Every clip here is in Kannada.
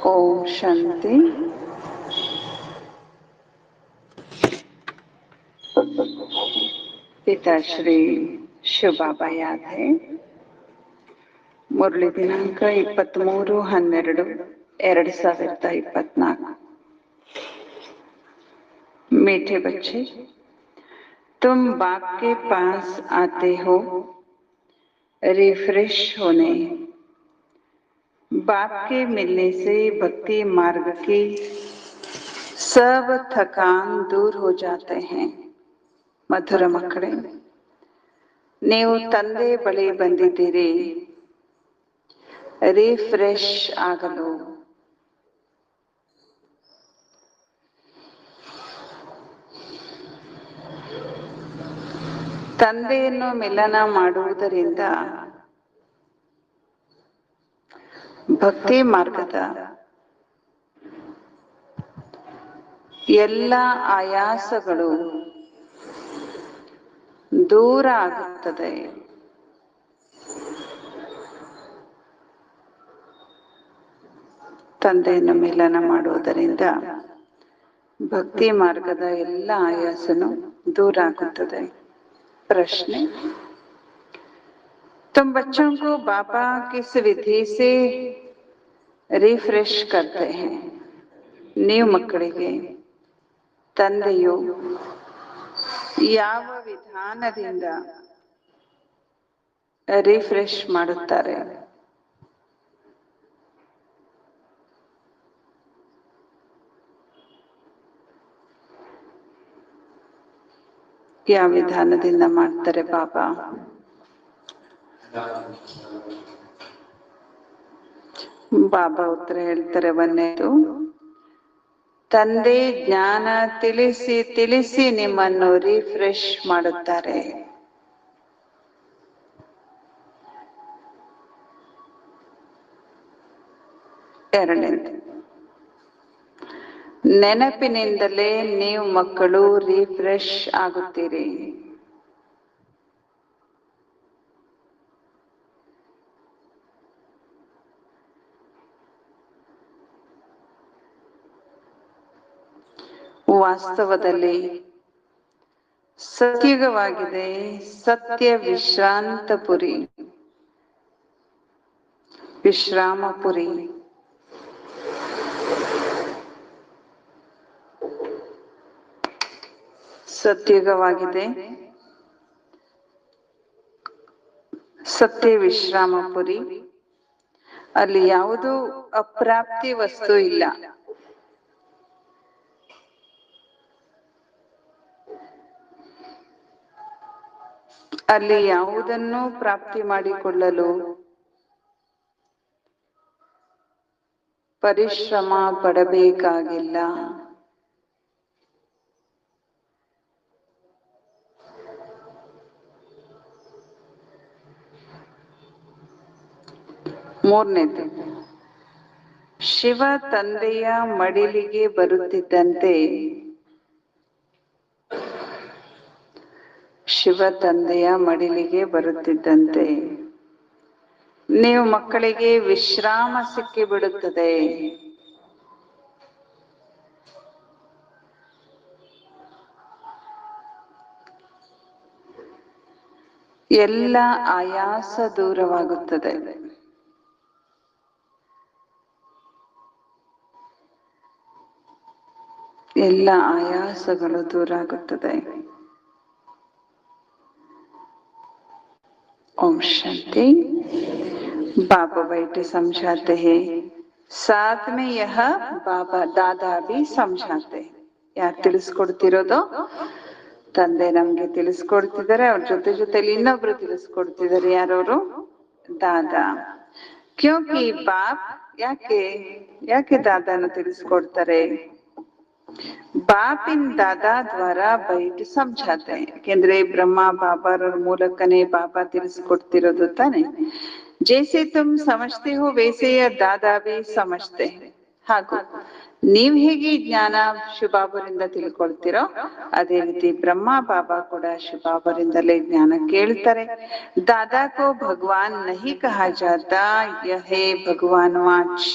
ओम शांति। पिताश्री शिव बाबा याद है। मुरली दिनांक 23/12/2024। मीठे बच्चे, तुम बाप के पास आते हो रिफ्रेश होने। बाप के मिलने से भक्ति मार्ग की सब थकान दूर हो जाते हैं। ಮಧುರ ಮಕ್ಕಳೇ, ನೀವು ತಂದೆ ಬಳಿ ಬಂದಿದ್ದೀರಿ ರಿಫ್ರೆಶ್ ಆಗಲು. ತಂದೆಯನ್ನು ಮಿಲನ ಮಾಡುವುದರಿಂದ ಭಕ್ತಿ ಮಾರ್ಗದ ಎಲ್ಲ ಆಯಾಸಗಳು ದೂರ ಆಗುತ್ತದೆ. ತಂದೆಯನ್ನು ಮಿಲನ ಮಾಡುವುದರಿಂದ ಭಕ್ತಿ ಮಾರ್ಗದ ಎಲ್ಲ ಆಯಾಸನು दूर आगुತ್ತದೆ. प्रश्न, तुम बच्चों को बाबा किस विधि से रिफ्रेश करते हैं? ನೀವು ಮಕ್ಕಳಿಗೆ ತಂದೆಯು ಯಾವ ವಿಧಾನದಿಂದ ರಿಫ್ರೆಶ್ ಮಾಡುತ್ತಾರೆ? ಯಾವ ವಿಧಾನದಿಂದ ಮಾಡ್ತಾರೆ ಬಾಬಾ? ಬಾಬಾ ಉತ್ತರ ಹೇಳ್ತಾರೆ. ಒಂದೇದು, ತಂದೆ ಜ್ಞಾನ ತಿಳಿಸಿ ತಿಳಿಸಿ ನಿಮ್ಮನ್ನು ರಿಫ್ರೆಶ್ ಮಾಡುತ್ತಾರೆ. ಎರಡನೇದು, ನೆನಪಿನಿಂದಲೇ ನೀವು ಮಕ್ಕಳು ರಿಫ್ರೆಶ್ ಆಗುತ್ತೀರಿ. ವಾಸ್ತವದಲ್ಲಿ ಸತ್ಯುಗವಾಗಿದೆ ಸತ್ಯ ವಿಶ್ರಾಂತಪುರಿ, ವಿಶ್ರಾಮಪುರಿ. ಸತ್ಯುಗವಾಗಿದೆ ಸತ್ಯ ವಿಶ್ರಾಮಪುರಿ. ಅಲ್ಲಿ ಯಾವುದೂ ಅಪ್ರಾಪ್ತಿ ವಸ್ತು ಇಲ್ಲ. ಅಲ್ಲಿ ಯಾವುದನ್ನು ಪ್ರಾಪ್ತಿ ಮಾಡಿಕೊಳ್ಳಲು ಪರಿಶ್ರಮ ಪಡಬೇಕಾಗಿಲ್ಲ. ಮೂರನೇದು, ಶಿವ ತಂದೆಯ ಮಡಿಲಿಗೆ ಬರುತ್ತಿದ್ದಂತೆ ನೀವು ಮಕ್ಕಳಿಗೆ ವಿಶ್ರಾಮ ಸಿಕ್ಕಿಬಿಡುತ್ತದೆ. ಎಲ್ಲ ಆಯಾಸ ದೂರವಾಗುತ್ತದೆ. ಎಲ್ಲ ಆಯಾಸಗಳು ದೂರ ಆಗುತ್ತದೆ. ओम शांति। बाबा बैठे समझाते हैं, साथ में यह बाबा दादा भी समझाते हैं. ಯಾರು ತಿಳಿಸ್ಕೊಡ್ತಿರೋದು? ತಂದೆ ನಮ್ಗೆ ತಿಳಿಸ್ಕೊಡ್ತಿದ್ದಾರೆ. ಅವ್ರ ಜೊತೆ ಜೊತೆಲಿ ಇನ್ನೊಬ್ರು ತಿಳಿಸ್ಕೊಡ್ತಿದ್ದಾರೆ. ಯಾರವರು? ದಾದಾ. ಕ್ಯೋಂಕಿ ಬಾಪ್ ಯಾಕೆ ದಾದಾನ ತಿಳಿಸ್ಕೊಡ್ತಾರೆ? ಬಾಪ್ ಇನ್ ದಾದಾ ದ್ವಾರ ಬೈಟ್ ಸಮझाते हैं. ಯಾಕೆಂದ್ರೆ ಬ್ರಹ್ಮ ಬಾಬಾರ ಮೂಲಕನೇ ಬಾಬಾ ತಿಳಿಸ್ಕೊಡ್ತಿರೋದು ತಾನೆ. ಜೈಸೆ ತುಮ್ ಸಮಜ್ತೆ ಹೋ ವೈಸೆ ದಾದಾ ಭಿ ಸಮಜ್ತೆ हैं. ಹಾಗೂ ನೀವ್ ಹೇಗೆ ಜ್ಞಾನ ಶಿವಬಾಬರಿಂದ ತಿಳ್ಕೊಳ್ತಿರೋ ಅದೇ ರೀತಿ ಬ್ರಹ್ಮ ಬಾಬಾ ಕೂಡ ಶಿವಬಾಬರಿಂದಲೇ ಜ್ಞಾನ ಕೇಳ್ತಾರೆ. ದಾದಾ ಕೋ ಭಗವಾನ್ ನಹಿ ಕಹಾ ಜಾತಾ, ಯಹೇ ಭಗವಾನ್ ವಾಚ್.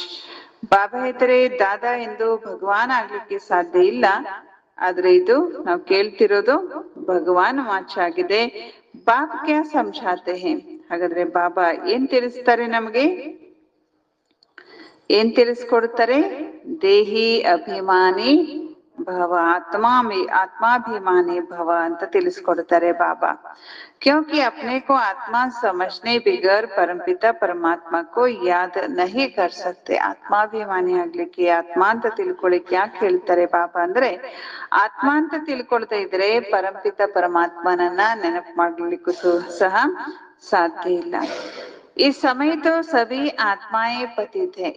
ಬಾಬಾ ಹೇಳ್ತಾರೆ ದಾದಾ ಎಂದು ಭಗವಾನ್ ಆಗ್ಲಿಕ್ಕೆ ಸಾಧ್ಯ ಇಲ್ಲ, ಆದ್ರೆ ಇದು ನಾವು ಕೇಳ್ತಿರೋದು ಭಗವಾನ್ ವಾಚಾಗಿದೆ. ಬಾಬ್ ಕ್ಯಾ ಸಮझाते हैं? ಹಾಗಾದ್ರೆ ಬಾಬಾ ಏನ್ ತಿಳಿಸ್ತಾರೆ ನಮ್ಗೆ, ಏನ್ ತಿಳಿಸ್ಕೊಡ್ತಾರೆ? ದೇಹಿ ಅಭಿಮಾನಿ ಭವ, ಆತ್ಮಾಭಿಮಾನಿ ಭವ ಅಂತ ತಿಳಿಸ್ಕೊಡ್ತಾರೆ ಬಾಬಾ. क्योंकि अपने को आत्मा समझने बिगर परमपिता परमात्मा को याद नहीं कर सकते. ಆತ್ಮಾಭಿಮಾನಿ ಆಗ್ಲಿಕ್ಕೆ ಆತ್ಮ ಅಂತ ತಿಳ್ಕೊಳಿಕ್ ಯಾಕೆ ಹೇಳ್ತಾರೆ ಬಾಬಾ ಅಂದ್ರೆ, ಆತ್ಮ ಅಂತ ತಿಳ್ಕೊಳ್ತಾ ಇದ್ರೆ ಪರಂಪಿತ ಪರಮಾತ್ಮನನ್ನ ನೆನಪು ಮಾಡ್ಲಿಕ್ಕೂ ಸಹ ಸಾಧ್ಯ ಇಲ್ಲ. ಈ ಸಮಯದ ಸಭಿ ಆತ್ಮಾಯೇ ಪತಿತ್ ಹೈ.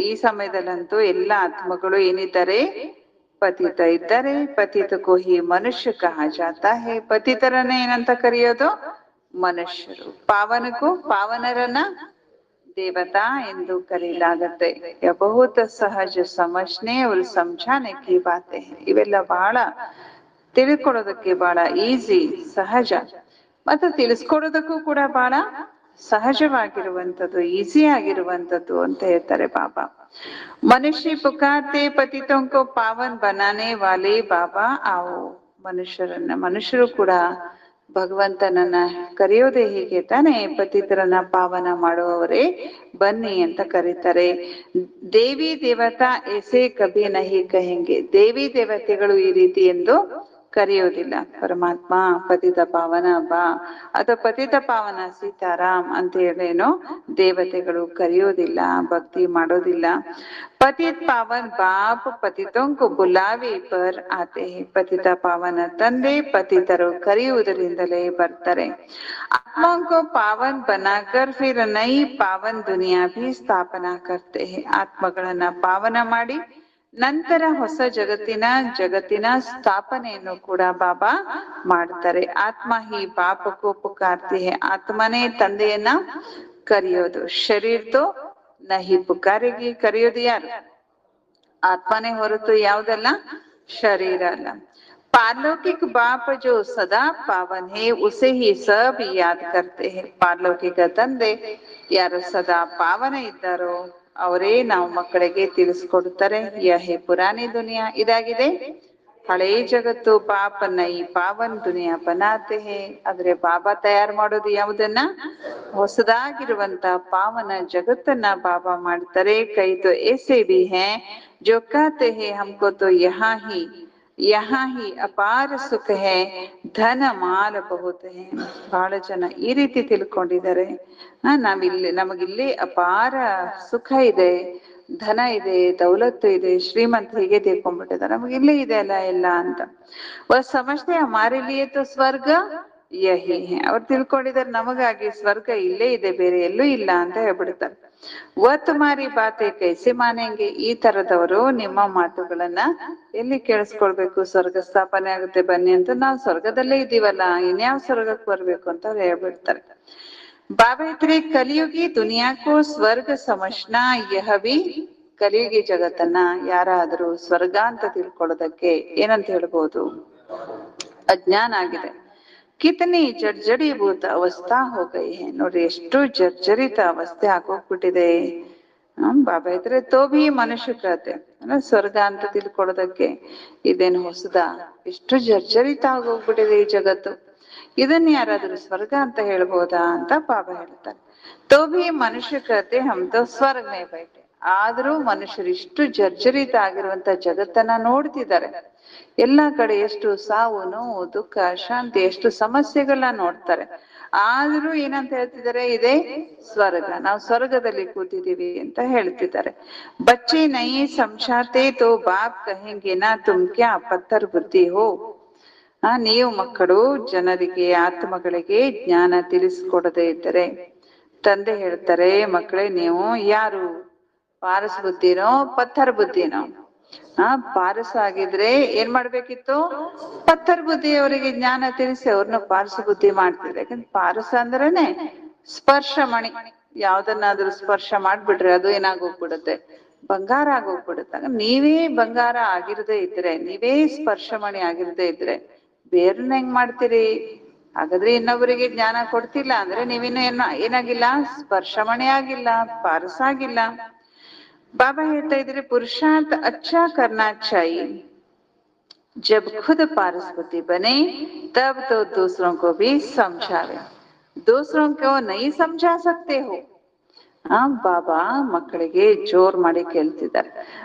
ಈ ಸಮಯದಲ್ಲಂತೂ ಎಲ್ಲ ಆತ್ಮಗಳು ಏನಿದ್ದಾರೆ, ಪತಿತ ಇದ್ದಾರೆ. ಪತಿತ ಕೋ ಹಿ ಮನುಷ್ಯ ಕಹಾ ಜಾತಾ ಹೈ. ಪತಿತರನ್ನ ಏನಂತ ಕರೆಯೋದು? ಮನುಷ್ಯರು. ಪಾವನರನ್ನ ದೇವತಾ ಎಂದು ಕರೆಯಲಾಗತ್ತೆ. ಬಹುತ ಸಹಜ ಸಮಜ್ನೆ ಅವ್ರು ಸಮझाने की बातें हैं. ಇವೆಲ್ಲ ಬಹಳ ತಿಳ್ಕೊಳ್ಳೋದಕ್ಕೆ ಬಹಳ ಈಸಿ, ಸಹಜ, ಮತ್ತು ತಿಳಿಸ್ಕೊಡೋದಕ್ಕೂ ಕೂಡ ಬಹಳ ಸಹಜವಾಗಿರುವಂಥದ್ದು, ಈಸಿ ಆಗಿರುವಂಥದ್ದು ಅಂತ ಹೇಳ್ತಾರೆ ಬಾಬಾ. ಮನುಷ್ಯ ಪುಕಾರ್ತೆ ಪತಿತೋಂ ಕೋ ಪಾವನ್ ಬನಾನೆ ವಾಲೆ ಬಾಬಾ ಆವೋ. ಮನುಷ್ಯರು ಕೂಡ ಭಗವಂತನನ್ನ ಕರೆಯೋದೇ ಹೀಗೆ ತಾನೆ, ಪತಿತರನ್ನ ಪಾವನ ಮಾಡುವವರೇ ಬನ್ನಿ ಅಂತ ಕರೀತಾರೆ. ದೇವಿ ದೇವತಾ ಏಸೆ ಕಭಿ ನಹಿ ಕಹೆಂಗೆ. ದೇವಿ ದೇವತೆಗಳು ಈ ರೀತಿ ಎಂದು ಕರೆಯೋದಿಲ್ಲ. ಪರಮಾತ್ಮ ಪತಿತ ಪಾವನ ಬಾ ಅಥವಾ ಪತಿತ ಪಾವನ ಸೀತಾರಾಮ್ ಅಂತ ಹೇಳೇನೋ ದೇವತೆಗಳು ಕರೆಯೋದಿಲ್ಲ, ಭಕ್ತಿ ಮಾಡೋದಿಲ್ಲ. ಪತಿತ್ ಪಾವನ್ ಬಾಪ್ ಪತಿತೋಂಕು ಬುಲಾವಿ ಪರ್ ಆತೆ. ಪತಿತ ಪಾವನ ತಂದೆ ಪತಿತರು ಕರೆಯುವುದರಿಂದಲೇ ಬರ್ತಾರೆ. ಆತ್ಮೋಂಕೋ ಪಾವನ್ ಬನಾಕರ್ ಫಿರ್ ನೈ ಪಾವನ್ ದುನಿಯಾ ಭಿ ಸ್ಥಾಪನಾ ಕರ್ತೆ ಹೈ. ಆತ್ಮಗಳನ್ನ ಪಾವನ ಮಾಡಿ ನಂತರ ಹೊಸ ಜಗತ್ತಿನ ಸ್ಥಾಪನೆಯನ್ನು ಕೂಡ ಬಾಬಾ ಮಾಡ್ತಾರೆ. ಆತ್ಮ ಹಿ ಬಾಪಕ್ಕೂ ಪುಕಾರ್ತಿ ಹೈ. ಆತ್ಮನೇ ತಂದೆಯನ್ನ ಕರೆಯೋದು. ಶರೀರ ನಹಿ ಪುಕಾರೆಗಿ. ಕರೆಯೋದು ಯಾರು? ಆತ್ಮನೇ ಹೊರತು ಯಾವುದಲ್ಲ, ಶರೀರ ಅಲ್ಲ. ಪಾರಲೌಕಿಕ ಬಾಪ ಜೋ ಸದಾ ಪಾವನ್ ಹೇ ಉಸೆ ಹಿ ಸಬ್ ಯಾದ್ ಕರ್ತೆ ಹೈ. ಪಾರಲೌಕಿಕ ತಂದೆ ಯಾರು ಸದಾ ಪಾವನ ಇದ್ದಾರೋ ಅವರೇ ನಾವು ಮಕ್ಕಳಿಗೆ ತಿಳಿಸ್ಕೊಡ್ತಾರೆ. ಯಹೇ ಪುರಾಣಿ ದುನಿಯಾ, ಇದಾಗಿದೆ ಹಳೇ ಜಗತ್ತು. ಪಾಪ ನೈ ಪಾವನ್ ದುನಿಯಾ ಬನಾತೆ ಹೇ. ಆದ್ರೆ ಬಾಬಾ ತಯಾರು ಮಾಡೋದು ಯಾವುದನ್ನ? ಹೊಸದಾಗಿರುವಂತ ಪಾವನ ಜಗತ್ತನ್ನ ಬಾಬಾ ಮಾಡ್ತಾರೆ. ಕೈ ತೋ ಏಸೆ ಭಿ ಹೈ ಜೋ ಕಹತೆ ಹೈ ಹಮ್ಕೋ ತೋ ಯಹಾ ಹಿ ಅಪಾರ ಸುಖ ಹೈ ಧನ ಮಾಲ ಬಹುತ್ ಹೈ. ಬಹಳ ಜನ ಈ ರೀತಿ ತಿಳ್ಕೊಂಡಿದ್ದಾರೆ, ನಮಗಿಲ್ಲಿ ಅಪಾರ ಸುಖ ಇದೆ, ಧನ ಇದೆ, ದೌಲತ್ತು ಇದೆ, ಶ್ರೀಮಂತ ಹೀಗೆ ತಿಳ್ಕೊಂಡ್ಬಿಟ್ಟಿದ್ದಾರೆ. ನಮಗೆ ಇಲ್ಲೇ ಇದೆ ಅಲ್ಲ ಎಲ್ಲ ಅಂತ. ಸಮಜ್ತೆ ಹಮಾರೆ ಲಿಯೇ ತೋ ಸ್ವರ್ಗ ಯಹಿ ಹೈ. ಅವ್ರು ತಿಳ್ಕೊಂಡಿದ್ದಾರೆ ನಮಗಾಗಿ ಸ್ವರ್ಗ ಇಲ್ಲೇ ಇದೆ, ಬೇರೆ ಎಲ್ಲೂ ಇಲ್ಲ ಅಂತ ಹೇಳ್ಬಿಡ್ತಾರೆ. ತುಮಾರಿ ಬಾತೆ ಕೈಸೆ ಮಾನೆಂಗೆ. ಈ ತರದವರು ನಿಮ್ಮ ಮಾತುಗಳನ್ನ ಎಲ್ಲಿ ಕೇಳಿಸ್ಕೊಳ್ಬೇಕು? ಸ್ವರ್ಗ ಸ್ಥಾಪನೆ ಆಗುತ್ತೆ ಬನ್ನಿ ಅಂತ. ನಾವು ಸ್ವರ್ಗದಲ್ಲೇ ಇದೀವಲ್ಲ, ಇನ್ಯಾವ ಸ್ವರ್ಗಕ್ಕೆ ಬರ್ಬೇಕು ಅಂತ ಅವ್ರು ಹೇಳ್ಬಿಡ್ತಾರೆ. ಬಾಬಾ ಇದ್ರೆ ಕಲಿಯುಗಿ ದುನಿಯಾಕ್ಕೂ ಸ್ವರ್ಗ ಸಮಜ್ನಾ ಯಹ ಭಿ. ಕಲಿಯುಗಿ ಜಗತ್ತನ್ನ ಯಾರಾದ್ರೂ ಸ್ವರ್ಗ ಅಂತ ತಿಳ್ಕೊಳ್ಳೋದಕ್ಕೆ ಏನಂತ ಹೇಳ್ಬೋದು? ಅಜ್ಞಾನ ಆಗಿದೆ. ಕಿತನಿ ಜರ್ಜರಿಭೂತ ಅವಸ್ಥಾ ಹೋಗೈ ಹೈ. ನೋಡ್ರಿ ಎಷ್ಟು ಜರ್ಜರಿತ ಅವಸ್ಥೆ ಆಗೋಗ್ಬಿಟ್ಟಿದೆ. ಬಾಬಾ ಇದ್ರೆ ತೋ ಭಿ ಮನುಷ್ಯ ಕತೆ ಸ್ವರ್ಗ ಅಂತ ತಿಳ್ಕೊಳ್ಳೋದಕ್ಕೆ ಇದೇನು ಹೊಸದ? ಎಷ್ಟು ಜರ್ಜರಿತ ಆಗೋಗ್ಬಿಟ್ಟಿದೆ ಈ ಜಗತ್ತು, ಇದನ್ನ ಯಾರಾದ್ರೂ ಸ್ವರ್ಗ ಅಂತ ಹೇಳ್ಬೋದಾ ಅಂತ ಬಾಬಾ ಹೇಳ್ತಾರೆ. ತೋ ಭಿ ಮನುಷ್ಯ ಕತೆ ಹಮ್ ತೋ ಸ್ವರ್ಗ ಮೇ ಬೈಠೆ. ಆದ್ರೂ ಮನುಷ್ಯರು ಇಷ್ಟು ಜರ್ಜರಿತ ಆಗಿರುವಂತ ಜಗತ್ತನ್ನ ನೋಡ್ತಿದ್ದಾರೆ. ಎಲ್ಲಾ ಕಡೆ ಎಷ್ಟು ಸಾವು, ನೋವು, ದುಃಖ, ಶಾಂತಿ, ಎಷ್ಟು ಸಮಸ್ಯೆಗಳನ್ನ ನೋಡ್ತಾರೆ. ಆದ್ರೂ ಏನಂತ ಹೇಳ್ತಿದ್ದಾರೆ? ಇದೇ ಸ್ವರ್ಗ, ನಾವು ಸ್ವರ್ಗದಲ್ಲಿ ಕೂತಿದೀವಿ ಅಂತ ಹೇಳ್ತಿದ್ದಾರೆ. ಬಚ್ಚೆ ನೈ ಸಮझाते ತೋ ಬಾಪ್ ಕಹೆಂಗೆ ನಾ ತುಮ್ ಕ್ಯಾ ಪತ್ತರ್ ಬುದ್ಧಿ ಹೋ. ನೀವು ಮಕ್ಕಳು ಜನರಿಗೆ, ಆತ್ಮಗಳಿಗೆ ಜ್ಞಾನ ತಿಳಿಸ್ಕೊಡದೇ ಇದ್ದರೆ ತಂದೆ ಹೇಳ್ತಾರೆ, ಮಕ್ಕಳೇ ನೀವು ಯಾರು? ಪಾರಸ ಬುದ್ಧಿನೋ ಪತ್ಥರ್ ಬುದ್ಧಿನೋ? ಪಾರಸ ಆಗಿದ್ರೆ ಏನ್ ಮಾಡ್ಬೇಕಿತ್ತು? ಪತ್ಥರ್ ಬುದ್ಧಿ ಅವರಿಗೆ ಜ್ಞಾನ ತಿಳಿಸಿ ಅವ್ರನ್ನ ಪಾರಸ ಬುದ್ಧಿ ಮಾಡ್ತಿದ್ರೆ. ಯಾಕಂದ್ರೆ ಪಾರಸ ಅಂದ್ರೇನೆ ಸ್ಪರ್ಶ ಮಣಿ. ಯಾವ್ದನ್ನಾದ್ರೂ ಸ್ಪರ್ಶ ಮಾಡ್ಬಿಟ್ರೆ ಅದು ಏನಾಗೋಗ್ಬಿಡುತ್ತೆ? ಬಂಗಾರ ಆಗೋಗ್ಬಿಡುತ್ತೆ. ನೀವೇ ಬಂಗಾರ ಆಗಿರದೇ ಇದ್ರೆ, ನೀವೇ ಸ್ಪರ್ಶ ಮಣಿ ಆಗಿರದೇ ಇದ್ರೆ ಬೇರನ್ನ ಹೆಂಗ್ ಮಾಡ್ತೀರಿ? ಹಾಗಾದ್ರೆ ಇನ್ನೊಬ್ಬರಿಗೆ ಜ್ಞಾನ ಕೊಡ್ತಿಲ್ಲ ಅಂದ್ರೆ ನೀವಿನ್ನ ಏನಾಗಿಲ್ಲ? ಸ್ಪರ್ಶ ಮಣಿ ಆಗಿಲ್ಲ, ಪಾರಸ ಆಗಿಲ್ಲ. बाबा कहता इधर पुरुषार्थ अच्छा करना चाहिए, जब खुद पारस बुद्धि बने तब तो दूसरों को भी समझावे, दूसरों को नहीं समझा सकते हो। ಬಾಬಾ ಮಕ್ಕಳಿಗೆ ಜೋರ್ ಮಾಡಿ ಕೇಳ್ತಿದ್ದಾರೆ,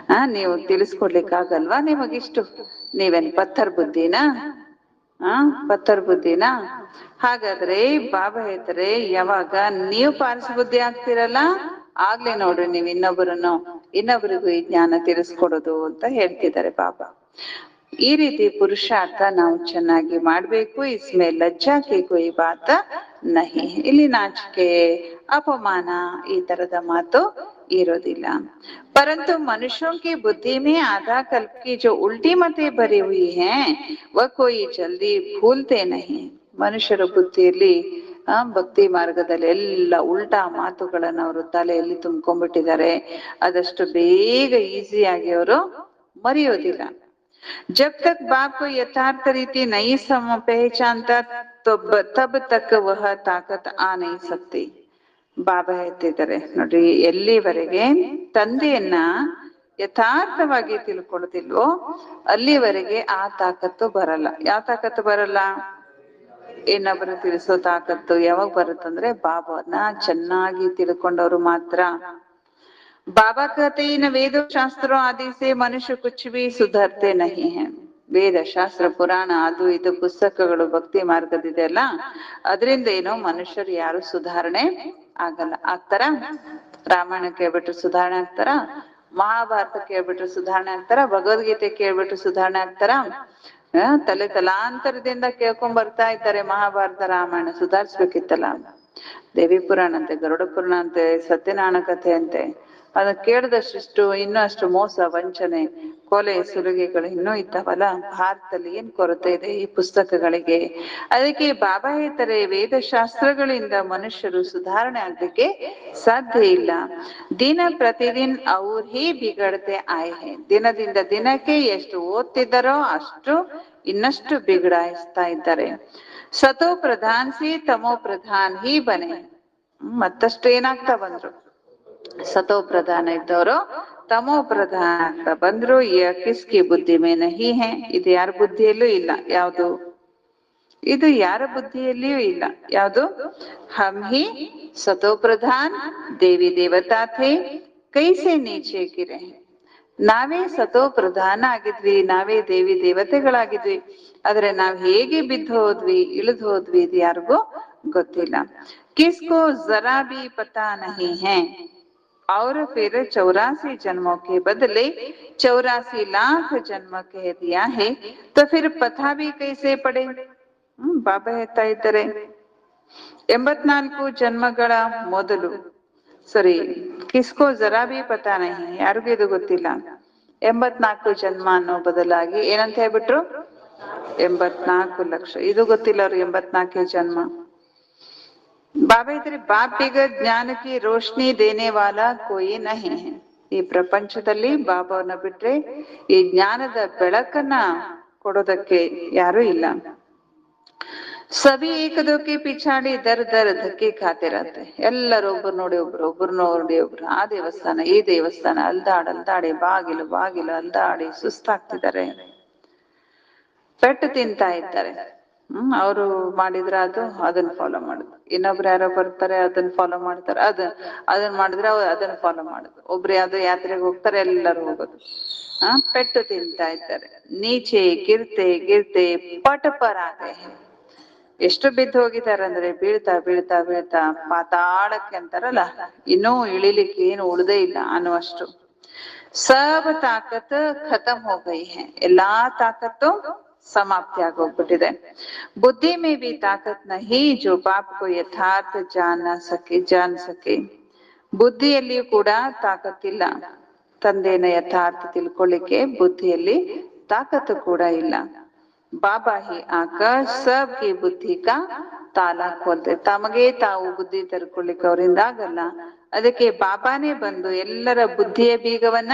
ನೀವು ತಿಳಿಸ್ಕೊಡ್ಲಿಕ್ಕಾಗಲ್ವಾ ನಿಮಗಿಷ್ಟು, ನೀವೇನ್ ಪತ್ತರ್ ಬುದ್ಧಿನಾ? ಪತ್ತರ್ ಬುದ್ಧಿನಾ? ಹಾಗಾದ್ರೆ ಬಾಬಾ ಹೇಳ್ತಾರೆ, ಯಾವಾಗ ನೀವು ಪಾರಸ ಬುದ್ಧಿ ಆಗ್ತಿರಲ್ಲ ಆಗ್ಲೇ ನೋಡ್ರಿ ನೀವು ಇನ್ನೊಬ್ಬರಿಗೂ ಈ ಜ್ಞಾನ ತಿಳಿಸ್ಕೊಡೋದು ಅಂತ ಹೇಳ್ತಿದ್ದಾರೆ ಬಾಬಾ. ಈ ರೀತಿ ಪುರುಷಾರ್ಥ ನಾವು ಚೆನ್ನಾಗಿ ಮಾಡ್ಬೇಕು. ಇಸ್ಮೇ ಲಜ್ಜಾ ಕಿ ಕೋಯಿ ಬಾತ ನಹಿ, ಇಲ್ಲಿ ನಾಚಿಕೆ ಅಪಮಾನ ಈ ತರದ ಮಾತು ಇರೋದಿಲ್ಲ. परंतु मनुष्यों की बुद्धि में आधा कल्प की जो उल्टी मतें भरी हुई हैं वह कोई जल्दी भूलते नहीं. ಮನುಷ್ಯರ ಬುದ್ಧಿಯಲ್ಲಿ ಭಕ್ತಿ ಮಾರ್ಗದಲ್ಲಿ ಎಲ್ಲ ಉಲ್ಟಾ ಮಾತುಗಳನ್ನ ಅವರು ತಲೆಯಲ್ಲಿ ತುಂಬ್ಕೊಂಡ್ಬಿಟ್ಟಿದ್ದಾರೆ. ಅದಷ್ಟು ಬೇಗ ಈಸಿಯಾಗಿ ಅವರು ಮರೆಯೋದಿಲ್ಲ. जब तक बाप को यथार्थ रीति नहीं पहचानता तब तक वह ताकत आ नहीं सकती. ಬಾಬಾ ಹೇಳ್ತಿದ್ದಾರೆ ನೋಡ್ರಿ, ಎಲ್ಲಿವರೆಗೆ ತಂದೆಯನ್ನ ಯಥಾರ್ಥವಾಗಿ ತಿಳ್ಕೊಳ್ಳೋದಿಲ್ವೋ ಅಲ್ಲಿವರೆಗೆ ಆ ತಾಕತ್ತು ಬರಲ್ಲ. ಯಾವ ತಾಕತ್ತು ಬರಲ್ಲ? ಇನ್ನೊಬ್ಬರು ತಿಳಿಸೋ ತಾಕತ್ತು ಯಾವಾಗ ಬರುತ್ತಂದ್ರೆ ಬಾಬಾನ ಚೆನ್ನಾಗಿ ತಿಳ್ಕೊಂಡವ್ರು ಮಾತ್ರ. बाबा कहते इन वेदों शास्त्रों आदि से मनुष्य कुछ भी सुधरते नहीं है. ವೇದ ಶಾಸ್ತ್ರ ಪುರಾಣ ಅದು ಇದು ಪುಸ್ತಕಗಳು ಭಕ್ತಿ ಮಾರ್ಗದಿದೆ ಅಲ್ಲ, ಅದರಿಂದ ಏನೋ ಮನುಷ್ಯರು ಯಾರು ಸುಧಾರಣೆ ಆಗಲ್ಲ. ಆಗ್ತಾರ? ರಾಮಾಯಣ ಕೇಳ್ಬಿಟ್ರು ಸುಧಾರಣೆ ಆಗ್ತಾರ? ಮಹಾಭಾರತ ಕೇಳ್ಬಿಟ್ರು ಸುಧಾರಣೆ ಆಗ್ತಾರ? ಭಗವದ್ಗೀತೆ ಕೇಳ್ಬಿಟ್ರು ಸುಧಾರಣೆ ಆಗ್ತಾರ? ತಲೆ ತಲಾಂತರದಿಂದ ಕೇಳ್ಕೊಂಡ್ ಬರ್ತಾ ಇದ್ದಾರೆ ಮಹಾಭಾರತ ರಾಮಾಯಣ, ಸುಧಾರಿಸ್ಬೇಕಿತ್ತಲ್ಲ. ದೇವಿ ಪುರಾಣ ಅಂತೆ, ಗರುಡ ಪುರಾಣ ಅಂತೆ, ಸತ್ಯನಾರಾಯಣ ಕಥೆ ಅಂತೆ, ಅದನ್ನ ಕೇಳಿದಷ್ಟು ಇನ್ನೂ ಅಷ್ಟು ಮೋಸ ವಂಚನೆ ಕೊಲೆ ಸುಲಿಗೆಗಳು ಇನ್ನೂ ಇದ್ದಾವಲ್ಲ. ಭಾರತದಲ್ಲಿ ಏನ್ ಕೊರತೆ ಇದೆ ಈ ಪುಸ್ತಕಗಳಿಗೆ? ಅದಕ್ಕೆ ಬಾಬಾ ಹೇಳ್ತಾರೆ, ವೇದಶಾಸ್ತ್ರಗಳಿಂದ ಮನುಷ್ಯರು ಸುಧಾರಣೆ ಆಗ್ಲಿಕ್ಕೆ ಸಾಧ್ಯ ಇಲ್ಲ. ದಿನ ಪ್ರತಿದಿನ ಅವ್ರು ಹೀ ಬಿಗಡತೆ ಆಯೆ ಹೇ. ದಿನದಿಂದ ದಿನಕ್ಕೆ ಎಷ್ಟು ಓದ್ತಿದ್ದಾರೋ ಅಷ್ಟು ಇನ್ನಷ್ಟು ಬಿಗಡಾಯಿಸ್ತಾ ಇದ್ದಾರೆ. ಸತೋ ಪ್ರಧಾನ್ ಸಿ ತಮೋ ಪ್ರಧಾನ್ ಹೀ ಬನೆ. ಮತ್ತಷ್ಟು ಏನಾಗ್ತಾ ಬಂದ್ರು? ಸತೋ ಪ್ರಧಾನ ಇದ್ದವರು ತಮೋ ಪ್ರಧಾನ ಆಗ್ತಾ ಬಂದ್ರು. ಕಿಸ್ಕಿ ಬುದ್ಧಿ ಮೇ ನಹಿ ಹೇ. ಇದು ಯಾರ ಬುದ್ಧಿಯಲ್ಲೂ ಇಲ್ಲ. ಯಾವುದು? ಇದು ಯಾರ ಬುದ್ಧಿಯಲ್ಲಿಯೂ ಇಲ್ಲ. ಯಾವುದು? ಹಮ್ ಹಿ ಸತೋ ಪ್ರಧಾನ್ ದೇವಿ ದೇವತಾ ಥೇ ಕೈಸೆ ನೀಚೆ ಗಿರೆ. ನಾವೇ ಸತೋ ಪ್ರಧಾನ ಆಗಿದ್ವಿ, ನಾವೇ ದೇವಿ ದೇವತೆಗಳಾಗಿದ್ವಿ, ಆದ್ರೆ ನಾವ್ ಹೇಗೆ ಬಿದ್ದು ಹೋದ್ವಿ, ಇಳಿದು ಹೋದ್ವಿ, ಇದು ಯಾರಿಗೂ ಗೊತ್ತಿಲ್ಲ. ಕಿಸ್ಕೋ ಜರಾ ಬಿ ಪತಾ ನಹಿ ಹೇ. और फिर 84 जन्मों के बदले 84 लाख जन्म कह दिया है, तो फिर पता भी कैसे पड़े? ಬಾಬಾ ಹೇಳ್ತಾ ಇದ್ದಾರೆ, 84 ಜನ್ಮಗಳ ಮೊದಲು, ಸರಿ, ಕಿಸ್ಕೋ ಜರಾ ಬಿ ಪತಾ ನಹಿ, ಯಾರಿಗೂ ಇದು ಗೊತ್ತಿಲ್ಲ. 84 ಜನ್ಮ ಅನ್ನೋ ಬದಲಾಗಿ ಏನಂತ ಹೇಳ್ಬಿಟ್ರು? 84 ಲಕ್ಷ. ಇದು ಗೊತ್ತಿಲ್ಲ ಅವ್ರು 84 ಜನ್ಮ. ಬಾಬಾ ಇದ್ರೆ ಬಾಪ್ ಬಿಗರ್ ಜ್ಞಾನ ಕಿ ರೋಶನಿ ದೇನೆ ವಾಲಾ ಕೋಯಿ ನಹಿ ಹೈ. ಈ ಪ್ರಪಂಚದಲ್ಲಿ ಬಾಬಾವನ್ನ ಬಿಟ್ರೆ ಈ ಜ್ಞಾನದ ಬೆಳಕನ್ನ ಕೊಡೋದಕ್ಕೆ ಯಾರು ಇಲ್ಲ. ಸಭಿ ಏಕದೋಕೆ ಪಿಛಾಡಿ ದರ್ ದರ್ ಧಕ್ಕೆ ಖಾತೆ ಇರತ್ತೆ. ಎಲ್ಲರೂ ಒಬ್ರು ನೋಡಿ ಒಬ್ರು ಆ ದೇವಸ್ಥಾನ ಈ ದೇವಸ್ಥಾನ ಅಲ್ದಾಡಿ ಬಾಗಿಲು ಅಲ್ದಾಡಿ ಸುಸ್ತಾಗ್ತಿದ್ದಾರೆ, ಪೆಟ್ಟು ತಿಂತಾ ಇದ್ದಾರೆ. ಅವರು ಮಾಡಿದ್ರೆ ಅದನ್ನ ಫಾಲೋ ಮಾಡುದು, ಇನ್ನೊಬ್ರು ಯಾರೋ ಬರ್ತಾರೆ ಅದನ್ನ ಫಾಲೋ ಮಾಡ್ತಾರೆ, ಅದನ್ನ ಮಾಡಿದ್ರೆ ಅದನ್ನ ಫಾಲೋ ಮಾಡುದು. ಒಬ್ರು ಯಾವ್ದೋ ಯಾತ್ರೆಗೆ ಹೋಗ್ತಾರೆ, ಎಲ್ಲರೂ ಹೋಗೋದು. ಪೆಟ್ಟು ತಿಂತಾ ಇದ್ದಾರೆ. ನೀಚೆ ಗಿರ್ತೆ ಪಟ ಪರ ಆಗ. ಎಷ್ಟು ಬಿದ್ದು ಹೋಗಿದ್ದಾರೆ ಅಂದ್ರೆ ಬೀಳ್ತಾ ಪಾತಾಳಕ್ಕೆ ಅಂತಾರಲ್ಲ, ಇನ್ನೂ ಇಳಿಲಿಕ್ಕೆ ಏನು ಉಳ್ದೇ ಇಲ್ಲ ಅನ್ನುವಷ್ಟು. ಸಬ್ ತಾಕತ್ ಖತಮ್ ಹೋ ಗಯಿ ಹೈ. ಎಲ್ಲಾ ತಾಕತ್ತು समाप्ति आगोग्बिಟ್ಟಿದೆ. बुद्धि में भी ताकत नहीं जो बाप को यथार्थ जान सके. ಬುದ್ಧಿಯಲ್ಲಿಯೂ ಕೂಡ ತಾಕತ್ತಿಲ್ಲ. ತಂದೆನ ಯಥಾರ್ಥ ತಿಳ್ಕೊಳ್ಳಿಕ್ಕೆ ಬುದ್ಧಿಯಲ್ಲಿ ತಾಕತ್ತು ಕೂಡ ಇಲ್ಲ. ಬಾಬಾ ಹಿ ಆಕಾಶ್ ಸಬ್ ಕಿ ಬುದ್ಧಿ ಕಾ ತಾಲಾ ಖೋಲ್ತೆ. ತಮಗೆ ತಾವು ಬುದ್ಧಿ ತೆರ್ಕೊಳ್ಳಿಕ್ಕೆ ಅವರಿಂದ ಆಗಲ್ಲ. ಅದಕ್ಕೆ ಬಾಬಾನೇ ಬಂದು ಎಲ್ಲರ ಬುದ್ಧಿಯ ಬೀಗವನ್ನ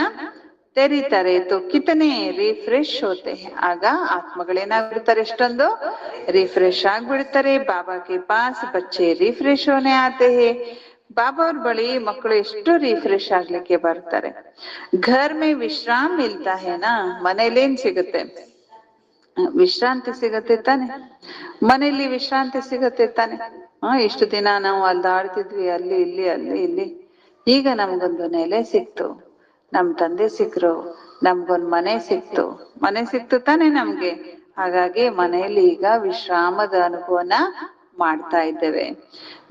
ತೆರೀತಾರೆ. ತೋ ಕಿತನೆ ರಿಫ್ರೆಶ್ ಹೋತೆ. ಆಗ ಆತ್ಮಗಳೇನಾಗ್ಬಿಡ್ತಾರೆ, ಎಷ್ಟೊಂದು ರಿಫ್ರೆಶ್ ಆಗ್ಬಿಡ್ತಾರೆ. ಬಾಬಾ ಕೆ ಪಾಸ್ ಬಚ್ಚೆ ರಿಫ್ರೆಶ್ ಹೋನೆ ಆತೆ ಹೇ. ಬಾಬಾ ಅವ್ರ ಬಳಿ ಮಕ್ಕಳು ಎಷ್ಟು ರಿಫ್ರೆಶ್ ಆಗ್ಲಿಕ್ಕೆ ಬರ್ತಾರೆ. ಘರ್ ಮೇ ವಿಶ್ರಾಮ್ ಮಿಲ್ತಾ ಹೇನಾ, ಮನೇಲೇನ್ ಸಿಗುತ್ತೆ? ವಿಶ್ರಾಂತಿ ಸಿಗತ್ತೆ ತಾನೆ. ಮನೇಲಿ ವಿಶ್ರಾಂತಿ ಸಿಗತ್ತೆ ತಾನೆ. ಇಷ್ಟು ದಿನ ನಾವು ಅಲ್ದಾಡ್ತಿದ್ವಿ, ಅಲ್ಲಿ ಇಲ್ಲಿ ಅಲ್ಲಿ ಇಲ್ಲಿ. ಈಗ ನಮ್ಗೊಂದು ನೆಲೆ ಸಿಕ್ತು, ನಮ್ ತಂದೆ ಸಿಕ್ರು, ನಮ್ಗೊಂದ್ ಮನೆ ಸಿಕ್ತು. ಮನೆ ಸಿಕ್ತು ತಾನೆ ನಮ್ಗೆ. ಹಾಗಾಗಿ ಮನೆಯಲ್ಲಿ ಈಗ ವಿಶ್ರಾಮದ ಅನುಭವನ ಮಾಡ್ತಾ ಇದ್ದೇವೆ.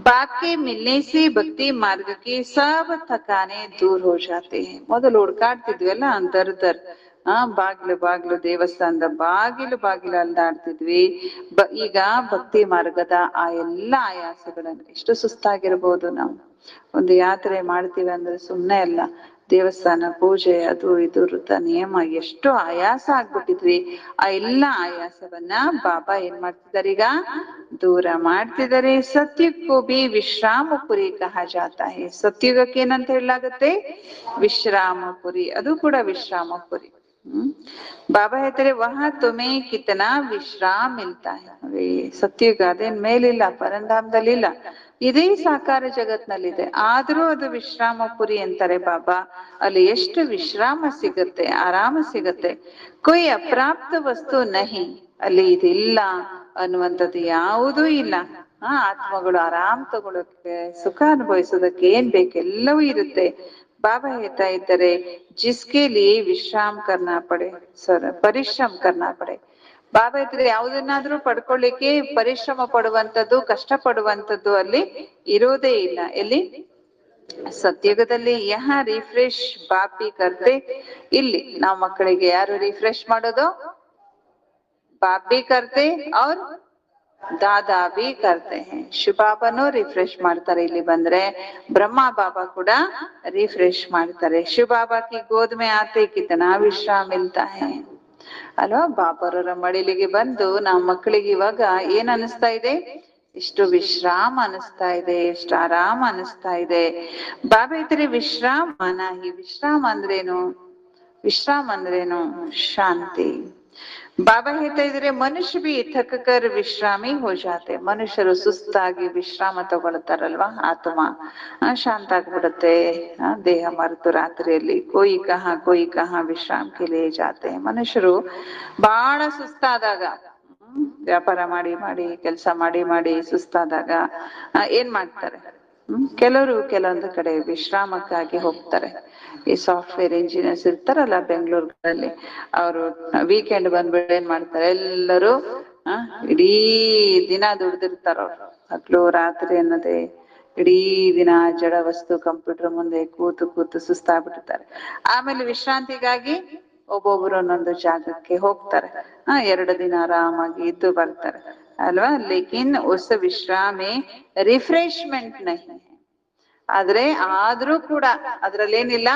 ಬಾಕಿ ಮಿಲ್ನೇಸಿ ಭಕ್ತಿ ಮಾರ್ಗಕ್ಕೆ ಸಬ್ ಥಕಾನೆ ದೂರ ಹೋ ಜಾತೆ. ಮೊದಲು ಹುಡ್ಕಾಡ್ತಿದ್ವಲ್ಲ ದರ್ ದರ್, ಬಾಗ್ಲು ಬಾಗ್ಲು, ದೇವಸ್ಥಾನದ ಬಾಗಿಲು ಬಾಗಿಲು ಅಲ್ದಾಡ್ತಿದ್ವಿ. ಈಗ ಭಕ್ತಿ ಮಾರ್ಗದ ಆ ಎಲ್ಲಾ ಆಯಾಸಗಳನ್ನು, ಎಷ್ಟು ಸುಸ್ತಾಗಿರ್ಬೋದು ನಾವು. ಒಂದು ಯಾತ್ರೆ ಮಾಡ್ತೀವಿ ಅಂದ್ರೆ ಸುಮ್ನೆ ಅಲ್ಲ, ದೇವಸ್ಥಾನ ಪೂಜೆ ಅದು ಇದು ವೃತ ನಿಯಮ, ಎಷ್ಟು ಆಯಾಸ ಆಗ್ಬಿಟ್ಟಿದ್ವಿ. ಆ ಎಲ್ಲಾ ಆಯಾಸವನ್ನ ಬಾಬಾ ಏನ್ ಮಾಡ್ತಿದಾರೆ ಈಗ? ದೂರ ಮಾಡ್ತಿದ್ದಾರೆ. ಸತ್ಯಕ್ಕೂ ಬಿ ವಿಶ್ರಾಮಪುರಿ ಕಹ ಜಾತಾ ಹೈ. ಸತ್ಯುಗಕ್ಕೆ ಏನಂತ ಹೇಳಲಾಗುತ್ತೆ? ವಿಶ್ರಾಮಪುರಿ. ಅದು ಕೂಡ ವಿಶ್ರಾಮಪುರಿ. ಬಾಬಾ ಹೇಳ್ತಾರೆ ವಹ ತುಮೆ ಕಿತನಾ ವಿಶ್ರಾಮ್ ಮಿಲ್ತಾ ಹೈ. ಸತ್ಯುಗ ಅದೇನ್ ಮೇಲಿಲ್ಲ, ಪರಂಧಾಮದಲ್ಲಿ ಇಲ್ಲ, ಇದೇ ಸಾಕಾರ ಜಗತ್ನಲ್ಲಿದೆ. ಆದ್ರೂ ಅದು ವಿಶ್ರಾಮಪುರಿ ಅಂತಾರೆ ಬಾಬಾ. ಅಲ್ಲಿ ಎಷ್ಟು ವಿಶ್ರಾಮ ಸಿಗತ್ತೆ, ಆರಾಮ ಸಿಗತ್ತೆ. ಕೊಯ್ ಅಪ್ರಾಪ್ತ ವಸ್ತು ನಹಿ, ಅಲ್ಲಿ ಇದಿಲ್ಲ ಅನ್ನುವಂಥದ್ದು ಯಾವುದೂ ಇಲ್ಲ. ಆತ್ಮಗಳು ಆರಾಮ್ ತಗೊಳಕ್ಕೆ, ಸುಖ ಅನುಭವಿಸೋದಕ್ಕೆ ಏನ್ ಬೇಕು ಎಲ್ಲವೂ ಇರುತ್ತೆ. ಬಾಬಾ ಹೇಳ್ತಾ ಇದ್ದಾರೆ ಜಿಸ್ಕೆ ಲಿಯೇ ವಿಶ್ರಾಮ್ ಕರ್ನಾ ಪಡೆ, ಪರಿಶ್ರಮ ಕರ್ನಾ ಪಡೆ. ಬಾಬಾ ಇದ್ರೆ ಯಾವುದನ್ನಾದ್ರೂ ಪಡ್ಕೊಳ್ಳಿಕ್ಕೆ ಪರಿಶ್ರಮ ಪಡುವಂಥದ್ದು, ಕಷ್ಟ ಪಡುವಂಥದ್ದು ಅಲ್ಲಿ ಇರೋದೇ ಇಲ್ಲ. ಎಲ್ಲಿ? ಸತ್ಯುಗದಲ್ಲಿ. ಯಹ ರಿಫ್ರೆಶ್ ಬಾಪಿ ಕರ್ತೆ. ಇಲ್ಲಿ ನಾವು ಮಕ್ಕಳಿಗೆ ಯಾರು ರಿಫ್ರೆಶ್ ಮಾಡೋದು? ಬಾಪ್ ಬಿ ಕರ್ತೆ ಅವ್ರ ದಾದಾ ಬಿ ಕರ್ತೆ ಹೇ. ಶಿವಬಾಬಾನು ರಿಫ್ರೆಶ್ ಮಾಡ್ತಾರೆ. ಇಲ್ಲಿ ಬಂದ್ರೆ ಬ್ರಹ್ಮ ಬಾಬಾ ಕೂಡ ರಿಫ್ರೆಶ್ ಮಾಡ್ತಾರೆ. ಶಿವಬಾಬಾ ಕಿ ಗೋದ್ ಮೇ ಆತೆ ಕಿತನಾ ವಿಶ್ರಾಮ್ ಮಿಲ್ತಾ ಹೈ ಅಲ್ವಾ. ಬಾಬಾರವರ ಮಡಿಲಿಗೆ ಬಂದು ನಾವು ಮಕ್ಕಳಿಗೆ ಇವಾಗ ಏನ್ ಅನಿಸ್ತಾ ಇದೆ? ಇಷ್ಟು ವಿಶ್ರಾಮ ಅನಿಸ್ತಾ ಇದೆ, ಎಷ್ಟು ಆರಾಮ ಅನಿಸ್ತಾ ಇದೆ. ಬಾಬಾ ಇದ್ರೆ ವಿಶ್ರಾಮ ಮನಾಹಿ. ವಿಶ್ರಾಮ ಅಂದ್ರೇನು? ವಿಶ್ರಾಮ ಅಂದ್ರೇನು? ಶಾಂತಿ. ಬಾಬಾ ಹೇಳ್ತಾ ಇದ್ರೆ ಮನುಷ್ಯ ಬಿ ಥಕಕರ್ ವಿಶ್ರಾಮಿ ಹೋ ಜಾತೆ. ಮನುಷ್ಯರು ಸುಸ್ತಾಗಿ ವಿಶ್ರಾಮ ತಗೊಳ್ತಾರಲ್ವಾ, ಆತ್ಮ ಶಾಂತ ಆಗ್ಬಿಡುತ್ತೆ. ದೇಹ ಮರೆತು ರಾತ್ರಿಯಲ್ಲಿ ಕೋಯಿ ಕಹ ವಿಶ್ರಾಮ ಕೆ ಜಾತೆ. ಮನುಷ್ಯರು ಬಹಳ ಸುಸ್ತಾದಾಗ, ವ್ಯಾಪಾರ ಮಾಡಿ ಮಾಡಿ, ಕೆಲಸ ಮಾಡಿ ಮಾಡಿ ಸುಸ್ತಾದಾಗ ಏನ್ ಮಾಡ್ತಾರೆ? ಕೆಲವರು ಕೆಲವೊಂದು ಕಡೆ ವಿಶ್ರಾಮಕ್ಕಾಗಿ ಹೋಗ್ತಾರೆ. ಈ ಸಾಫ್ಟ್ವೇರ್ ಇಂಜಿನಿಯರ್ಸ್ ಇರ್ತಾರಲ್ಲ ಬೆಂಗಳೂರಲ್ಲಿ, ಅವರು ವೀಕೆಂಡ್ ಬಂದ್ಬಿಟ್ಟು ಏನ್ ಮಾಡ್ತಾರೆ? ಎಲ್ಲರೂ ಇಡೀ ದಿನ ದುಡ್ದಿರ್ತಾರ. ಅವ್ರು ಹಗ್ಲು ರಾತ್ರಿ ಅನ್ನೋದೇ ಇಡೀ ದಿನ ಜಡ ವಸ್ತು ಕಂಪ್ಯೂಟರ್ ಮುಂದೆ ಕೂತು ಕೂತು ಸುಸ್ತಾಗ್ಬಿಟ್ಟಿರ್ತಾರೆ. ಆಮೇಲೆ ವಿಶ್ರಾಂತಿಗಾಗಿ ಒಬ್ಬೊಬ್ರು ಒಂದೊಂದು ಜಾಗಕ್ಕೆ ಹೋಗ್ತಾರೆ. 2 ದಿನ ಆರಾಮಾಗಿ ಇದ್ದು ಬರ್ತಾರೆ ಅಲ್ವಾ. ಲೇಕಿನ್ ಉಸ್ ವಿಶ್ರಾಮೆ ರಿಫ್ರೆಶ್ಮೆಂಟ್ ನಹಿ. ಆದ್ರೆ ಆದ್ರೂ ಕೂಡ ಅದ್ರಲ್ಲೇನಿಲ್ಲ,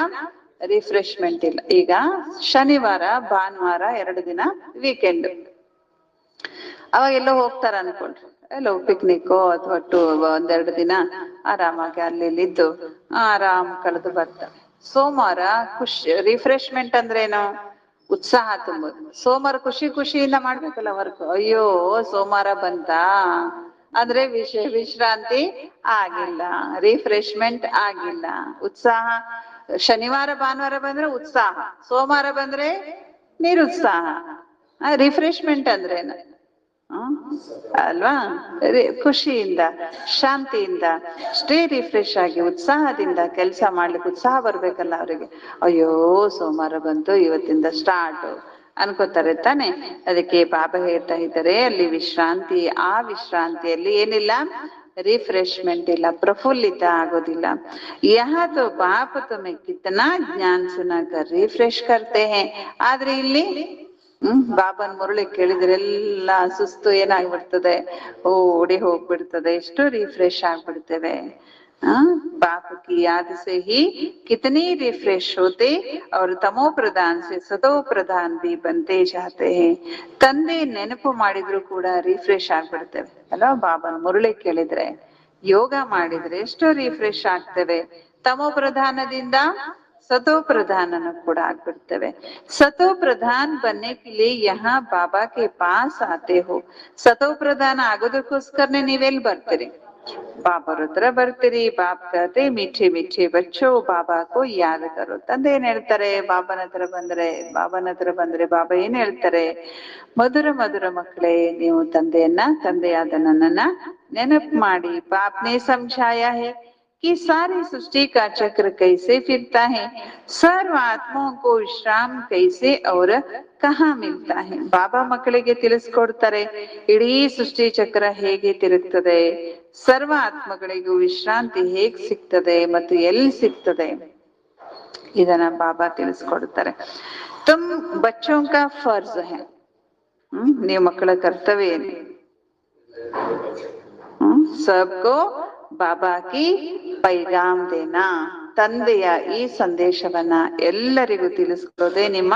ರಿಫ್ರೆಶ್ಮೆಂಟ್ ಇಲ್ಲ. ಈಗ ಶನಿವಾರ ಭಾನುವಾರ 2 ದಿನ ವೀಕೆಂಡ್, ಅವಾಗ ಎಲ್ಲೋ ಹೋಗ್ತಾರ ಅನ್ಕೊಳ್ರಿ, ಎಲ್ಲೋ ಪಿಕ್ನಿಕ್ ಅಥವಾ 1-2 ದಿನ ಆರಾಮಾಗಿ ಅಲ್ಲಿ ಇಲ್ಲಿದ್ದು ಆರಾಮ್ ಕಳೆದು ಬರ್ತಾರೆ. ಸೋಮವಾರ ಖುಷಿ, ರಿಫ್ರೆಶ್ಮೆಂಟ್ ಅಂದ್ರೇನು? ಉತ್ಸಾಹ ತುಂಬೋದು. ಸೋಮವಾರ ಖುಷಿ ಖುಷಿಯಿಂದ ಮಾಡ್ಬೇಕಲ್ಲ ವರ್ಕ್. ಅಯ್ಯೋ ಸೋಮವಾರ ಬಂತ ಅಂದ್ರೆ ವಿಶ್ರಾಂತಿ ಆಗಿಲ್ಲ, ರಿಫ್ರೆಶ್ಮೆಂಟ್ ಆಗಿಲ್ಲ. ಉತ್ಸಾಹ ಶನಿವಾರ ಭಾನುವಾರ ಬಂದ್ರೆ ಉತ್ಸಾಹ, ಸೋಮವಾರ ಬಂದ್ರೆ ನಿರುತ್ಸಾಹ. ರಿಫ್ರೆಶ್ಮೆಂಟ್ ಅಂದ್ರೇನು? ಅಲ್ವಾ. ಖುಷಿಯಿಂದ ಶಾಂತಿಯಿಂದ ಸ್ಟೇ ರಿಫ್ರೆಶ್ ಆಗಿ ಉತ್ಸಾಹದಿಂದ ಕೆಲಸ ಮಾಡ್ಲಿಕ್ಕೆ ಉತ್ಸಾಹ ಬರ್ಬೇಕಲ್ಲ ಅವರಿಗೆ. ಅಯ್ಯೋ ಸೋಮವಾರ ಬಂತು, ಇವತ್ತಿಂದ ಸ್ಟಾರ್ಟ್ ಅನ್ಕೋತಾರೆ ತಾನೆ. ಅದಕ್ಕೆ ಬಾಬಾ ಹೇಳ್ತಾ ಇದ್ದಾರೆ ಅಲ್ಲಿ ವಿಶ್ರಾಂತಿ, ಆ ವಿಶ್ರಾಂತಿಯಲ್ಲಿ ಏನಿಲ್ಲ, ರಿಫ್ರೆಶ್ಮೆಂಟ್ ಇಲ್ಲ, ಪ್ರಫುಲ್ಲಿತ ಆಗೋದಿಲ್ಲ. ಯಹ ತೋ ಬಾಪ್ ತುಮೆ ಕಿತನಾ ಜ್ಞಾನ್ ಸುನಾಕರ್ ರಿಫ್ರೆಶ್ ಕರ್ತೆ ಹೇ. ಆದ್ರೆ ಇಲ್ಲಿ ಬಾಬನ್ ಮುರಳಿ ಕೇಳಿದ್ರೆ ಎಲ್ಲ ಸುಸ್ತು ಏನಾಗ್ಬಿಡ್ತದೆ, ಓಡಿ ಹೋಗ್ಬಿಡ್ತದೆ. ಎಷ್ಟು ರಿಫ್ರೆಶ್ ಆಗ್ಬಿಡ್ತೇವೆ. बाप की याद से ही कितनी रिफ्रेश होते और तमो प्रधान से सतो प्रधान भी बनते जाते हैं. ತಂದೆ ನೆನಪು ಮಾಡಿದ್ರು ಕೂಡ ರಿಫ್ರೆಶ್ ಆಗ್ಬಿಡ್ತೇವೆ ಅಲ್ವಾ. ಬಾಬನ್ ಮುರಳಿ ಕೇಳಿದ್ರೆ, ಯೋಗ ಮಾಡಿದ್ರೆ ಎಷ್ಟು ರಿಫ್ರೆಶ್ ಆಗ್ತೇವೆ. ತಮೋ ಪ್ರಧಾನದಿಂದ सतो प्रधान ಕೂಡ ಆಗ್ಬಿಡ್ತೇವೆ. सतो प्रधान बनने के लिए यहाँ बाबा के पास आते हो. सतो प्रधान ಆಗೋದಕ್ಕೋಸ್ಕರನೇ ನೀವೆಲ್ಲಿ ಬರ್ತೀರಿ? ಬಾಬರ ಹತ್ರ ಬರ್ತೀರಿ. ಬಾಬ್ ಕತೆ ಮಿಠೆ ಮಿಠೆ ಬಚ್ಚೋ ಬಾಬಾ ಕೋ ಯಾದ್ ಕರೋ. ತಂದೆ ಏನ್ ಹೇಳ್ತಾರೆ ಬಾಬನ ಹತ್ರ ಬಂದ್ರೆ? ಬಾಬಾ ಏನ್ ಹೇಳ್ತಾರೆ? ಮಧುರ ಮಧುರ ಮಕ್ಕಳೇ, ನೀವು ತಂದೆಯಾದ ನನ್ನನ್ನ ನೆನಪು ಮಾಡಿ. ಬಾಪ್ನೆ ಸಮझाया है कि सारी सृष्टि का चक्र कैसे फिरता है, सर्व आत्माओं को विश्राम कैसे और कहाँ मिलता है. ಬಾಬಾ ಮಕ್ಕಳಿಗೆ ತಿಳಿಸ್ಕೊಡ್ತಾರೆ ಇಡೀ ಸೃಷ್ಟಿ ಚಕ್ರ ಹೇಗೆ ತಿರುಗ್ತದೆ, ಸರ್ವ ಆತ್ಮಗಳಿಗೂ ವಿಶ್ರಾಂತಿ ಹೇಗ್ ಸಿಗ್ತದೆ ಮತ್ತು ಎಲ್ಲಿ ಸಿಗ್ತದೆ, ಇದನ್ನ ಬಾಬಾ ತಿಳಿಸ್ಕೊಡ್ತಾರೆ. ತುಮ್ ಬಚ್ಚೋं का फर्ज है, ನೀವು ಮಕ್ಕಳ ಕರ್ತವ್ಯ ಏನು? सबको ಬಾಬಾ ಕಿ ಪೈಗಾಮ್ ದೇನಾ, ತಂದೆಯ ಈ ಸಂದೇಶವನ್ನ ಎಲ್ಲರಿಗೂ ತಿಳಿಸ್ಕೊಡೋದೇ ನಿಮ್ಮ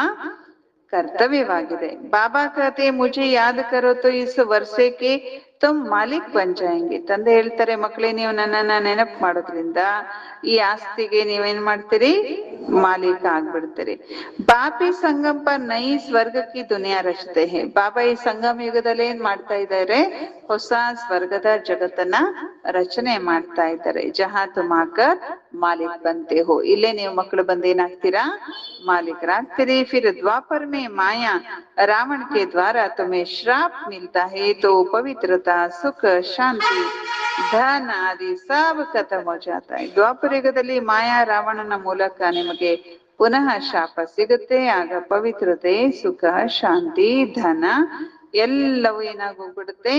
ಕರ್ತವ್ಯವಾಗಿದೆ. ಬಾಬಾ ಕತೆ ಮುझे ಯಾದ್ ಕರೋ ತೋ ಇಸ್ ವರ್ಷೆ ಕೆ ತುಮ್ ಮಾಲಿಕ್ ಬನ್ ಜಾಯೆಂಗೆ. ತಂದೆ ಹೇಳ್ತಾರೆ ಮಕ್ಕಳೇ, ನೀವು ನನ್ನನ್ನ ನೆನಪು ಮಾಡೋದ್ರಿಂದ ಈ ಆಸ್ತಿಗೆ ನೀವೇನ್ ಮಾಡ್ತೀರಿ? ಮಾಲೀಕ ಆಗ್ಬಿಡ್ತೀರಿ. ಬಾಪಿ ಸಂಗಮ್ ಪರ್ ನೈ ಸ್ವರ್ಗ ಕಿ ದುನಿಯಾ ರಚತೆ ಹೇ. ಬಾಬಾ ಈ ಸಂಗಮ ಯುಗದಲ್ಲಿ ಏನ್ ಮಾಡ್ತಾ ಇದ್ದಾರೆ? ಹೊಸ ಸ್ವರ್ಗದ ಜಗತ್ತನ್ನ ರಚನೆ ಮಾಡ್ತಾ ಇದ್ದಾರೆ. ಜಹಾ ತುಮ್ ಆಕರ್ ಮಾಲಿಕ್ ಬಂತೆ ಹೋ, ಇಲ್ಲೇ ನೀವು ಮಕ್ಕಳು ಬಂದ್ ಏನಾಗ್ತೀರಾ? ಮಾಲೀಕರಾಗ್ತೀರಿ. ಫಿರ್ ದ್ವಾಪರ್ ಮೇ ಮಾಯಾ ರಾವಣ ಕೆ ದ್ವಾರ ತುಮೇ ಶ್ರಾಪ್ ಮಿಲ್ತಾ ಹೇ ತೋ ಪವಿತ್ರತಾ ಸುಖ ಶಾಂತಿ ಧನ ಆದಿ ಸಬ್ ಖತಮ್ ಹೋ ಜಾತಾ ಹೈ. ದ್ವಾಪರ ಯುಗದಲ್ಲಿ ಮಾಯಾ ರಾವಣನ ಮೂಲಕ ನಿಮಗೆ ಪುನಃ ಶಾಪ ಸಿಗುತ್ತೆ. ಆಗ ಪವಿತ್ರತೆ, ಸುಖ, ಶಾಂತಿ, ಧನ ಎಲ್ಲವೂ ಏನಾಗೋಗ್ಬಿಡುತ್ತೆ?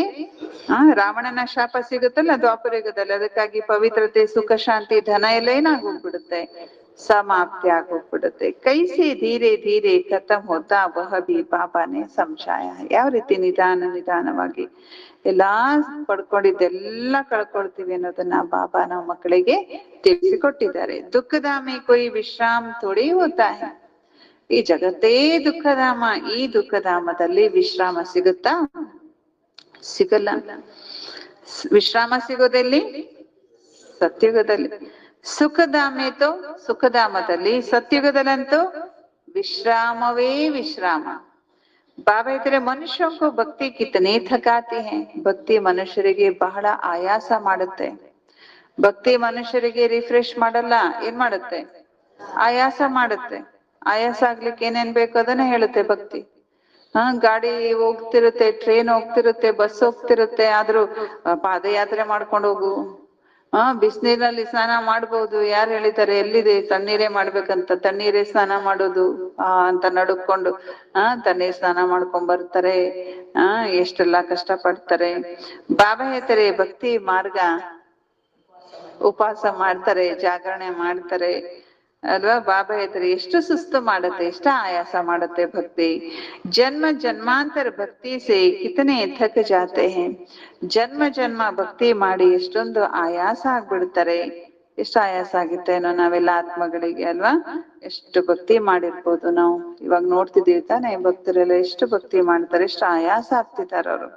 ರಾವಣನ ಶಾಪ ಸಿಗುತ್ತಲ್ಲ ದ್ವಾಪರ ಯುಗದಲ್ಲಿ, ಅದಕ್ಕಾಗಿ ಪವಿತ್ರತೆ, ಸುಖ, ಶಾಂತಿ, ಧನ ಎಲ್ಲ ಏನಾಗೋಗ್ಬಿಡುತ್ತೆ? ಸಮಾಪ್ತಿ ಆಗೋಗ್ಬಿಡುತ್ತೆ. ಕೈಸೆ ಧೀರೆ ಧೀರೆ ಖತಮ್ ಹೋತಾ ವಹ ಭಿ ಬಾಬಾನೆ ಸಮझाया. ಯಾವ ರೀತಿ ನಿಧಾನವಾಗಿ ಎಲ್ಲಾ ಪಡ್ಕೊಂಡಿದ್ದೆಲ್ಲ ಕಳ್ಕೊಳ್ತೀವಿ ಅನ್ನೋದನ್ನ ಬಾಬಾ ನಾವು ಮಕ್ಕಳಿಗೆ ತಿಳಿಸಿಕೊಟ್ಟಿದ್ದಾರೆ. ದುಃಖಧಾಮೆ ಕೊಯ್ ವಿಶ್ರಾಮ್ ಥೋಡಿ ಹೋತಾ ಹೈ. ಈ ಜಗತ್ತೇ ದುಃಖಧಾಮ. ಈ ದುಃಖಧಾಮದಲ್ಲಿ ವಿಶ್ರಾಮ ಸಿಗುತ್ತಾ? ಸಿಗಲ್ಲ. ವಿಶ್ರಾಮ ಸಿಗೋದೆಲ್ಲಿ? ಸತ್ಯುಗದಲ್ಲಿ. ಸುಖಧಾಮೆ ತೋ, ಸುಖಧಾಮದಲ್ಲಿ, ಸತ್ಯುಗದಲ್ಲಂತೂ ವಿಶ್ರಾಮವೇ ವಿಶ್ರಾಮ. ಬಾಬಾ ಇದ್ರೆ ಮನುಷ್ಯಂ ಕೋ ಭಕ್ತಿ ಕಿತನೆ ಥಕಾತಿ ಹೈ. ಭಕ್ತಿ ಮನುಷ್ಯರಿಗೆ ಬಹಳ ಆಯಾಸ ಮಾಡುತ್ತೆ. ಭಕ್ತಿ ಮನುಷ್ಯರಿಗೆ ರಿಫ್ರೆಶ್ ಮಾಡಲ್ಲ, ಏನ್ ಮಾಡುತ್ತೆ? ಆಯಾಸ ಮಾಡುತ್ತೆ. ಆಯಾಸ ಆಗ್ಲಿಕ್ಕೆ ಏನೇನ್ ಬೇಕು ಅದನ್ನ ಹೇಳುತ್ತೆ ಭಕ್ತಿ. ಗಾಡಿ ಹೋಗ್ತಿರುತ್ತೆ, ಟ್ರೈನ್ ಹೋಗ್ತಿರುತ್ತೆ, ಬಸ್ ಹೋಗ್ತಿರುತ್ತೆ, ಆದ್ರೂ ಪಾದಯಾತ್ರೆ ಮಾಡ್ಕೊಂಡು ಹೋಗು. ಬಿಸಿನೀರಲ್ಲಿ ಸ್ನಾನ ಮಾಡ್ಬೋದು. ಯಾರು ಹೇಳಿದ್ದಾರೆ? ಎಲ್ಲಿದೆ ತಣ್ಣೀರೇ ಮಾಡ್ಬೇಕಂತ? ತಣ್ಣೀರೇ ಸ್ನಾನ ಮಾಡೋದು ಅಂತ ನಡುಕೊಂಡು ತಣ್ಣೀರ್ ಸ್ನಾನ ಮಾಡ್ಕೊಂಡ್ ಬರ್ತಾರೆ. ಎಷ್ಟೆಲ್ಲಾ ಕಷ್ಟ ಪಡ್ತಾರೆ. ಬಾಬಾ ಹೇಳ್ತಾರೆ ಭಕ್ತಿ ಮಾರ್ಗ, ಉಪವಾಸ ಮಾಡ್ತಾರೆ, ಜಾಗರಣೆ ಮಾಡ್ತಾರೆ ಅಲ್ವಾ? ಬಾಬಾ ಹೇಳ್ತಾರೆ ಎಷ್ಟು ಸುಸ್ತು ಮಾಡುತ್ತೆ, ಎಷ್ಟು ಆಯಾಸ ಮಾಡುತ್ತೆ ಭಕ್ತಿ. ಜನ್ಮ ಜನ್ಮಾಂತರ ಭಕ್ತಿ ಸೇ ಕಿತನೆ ಥಕ್ ಜಾತೆ ಹೈ. ಜನ್ಮ ಜನ್ಮ ಭಕ್ತಿ ಮಾಡಿ ಎಷ್ಟೊಂದು ಆಯಾಸ ಆಗ್ಬಿಡ್ತಾರೆ. ಎಷ್ಟು ಆಯಾಸ ಆಗಿತ್ತೇನೋ ನಾವೆಲ್ಲ ಆತ್ಮಗಳಿಗೆ ಅಲ್ವಾ? ಎಷ್ಟು ಭಕ್ತಿ ಮಾಡಿರ್ಬೋದು ನಾವು. ಇವಾಗ ನೋಡ್ತಿದೀವಿ ತಾನೆ, ಭಕ್ತರೆಲ್ಲ ಎಷ್ಟು ಭಕ್ತಿ ಮಾಡ್ತಾರೆ, ಎಷ್ಟು ಆಯಾಸ ಆಗ್ತಿದಾರ ಅವರು.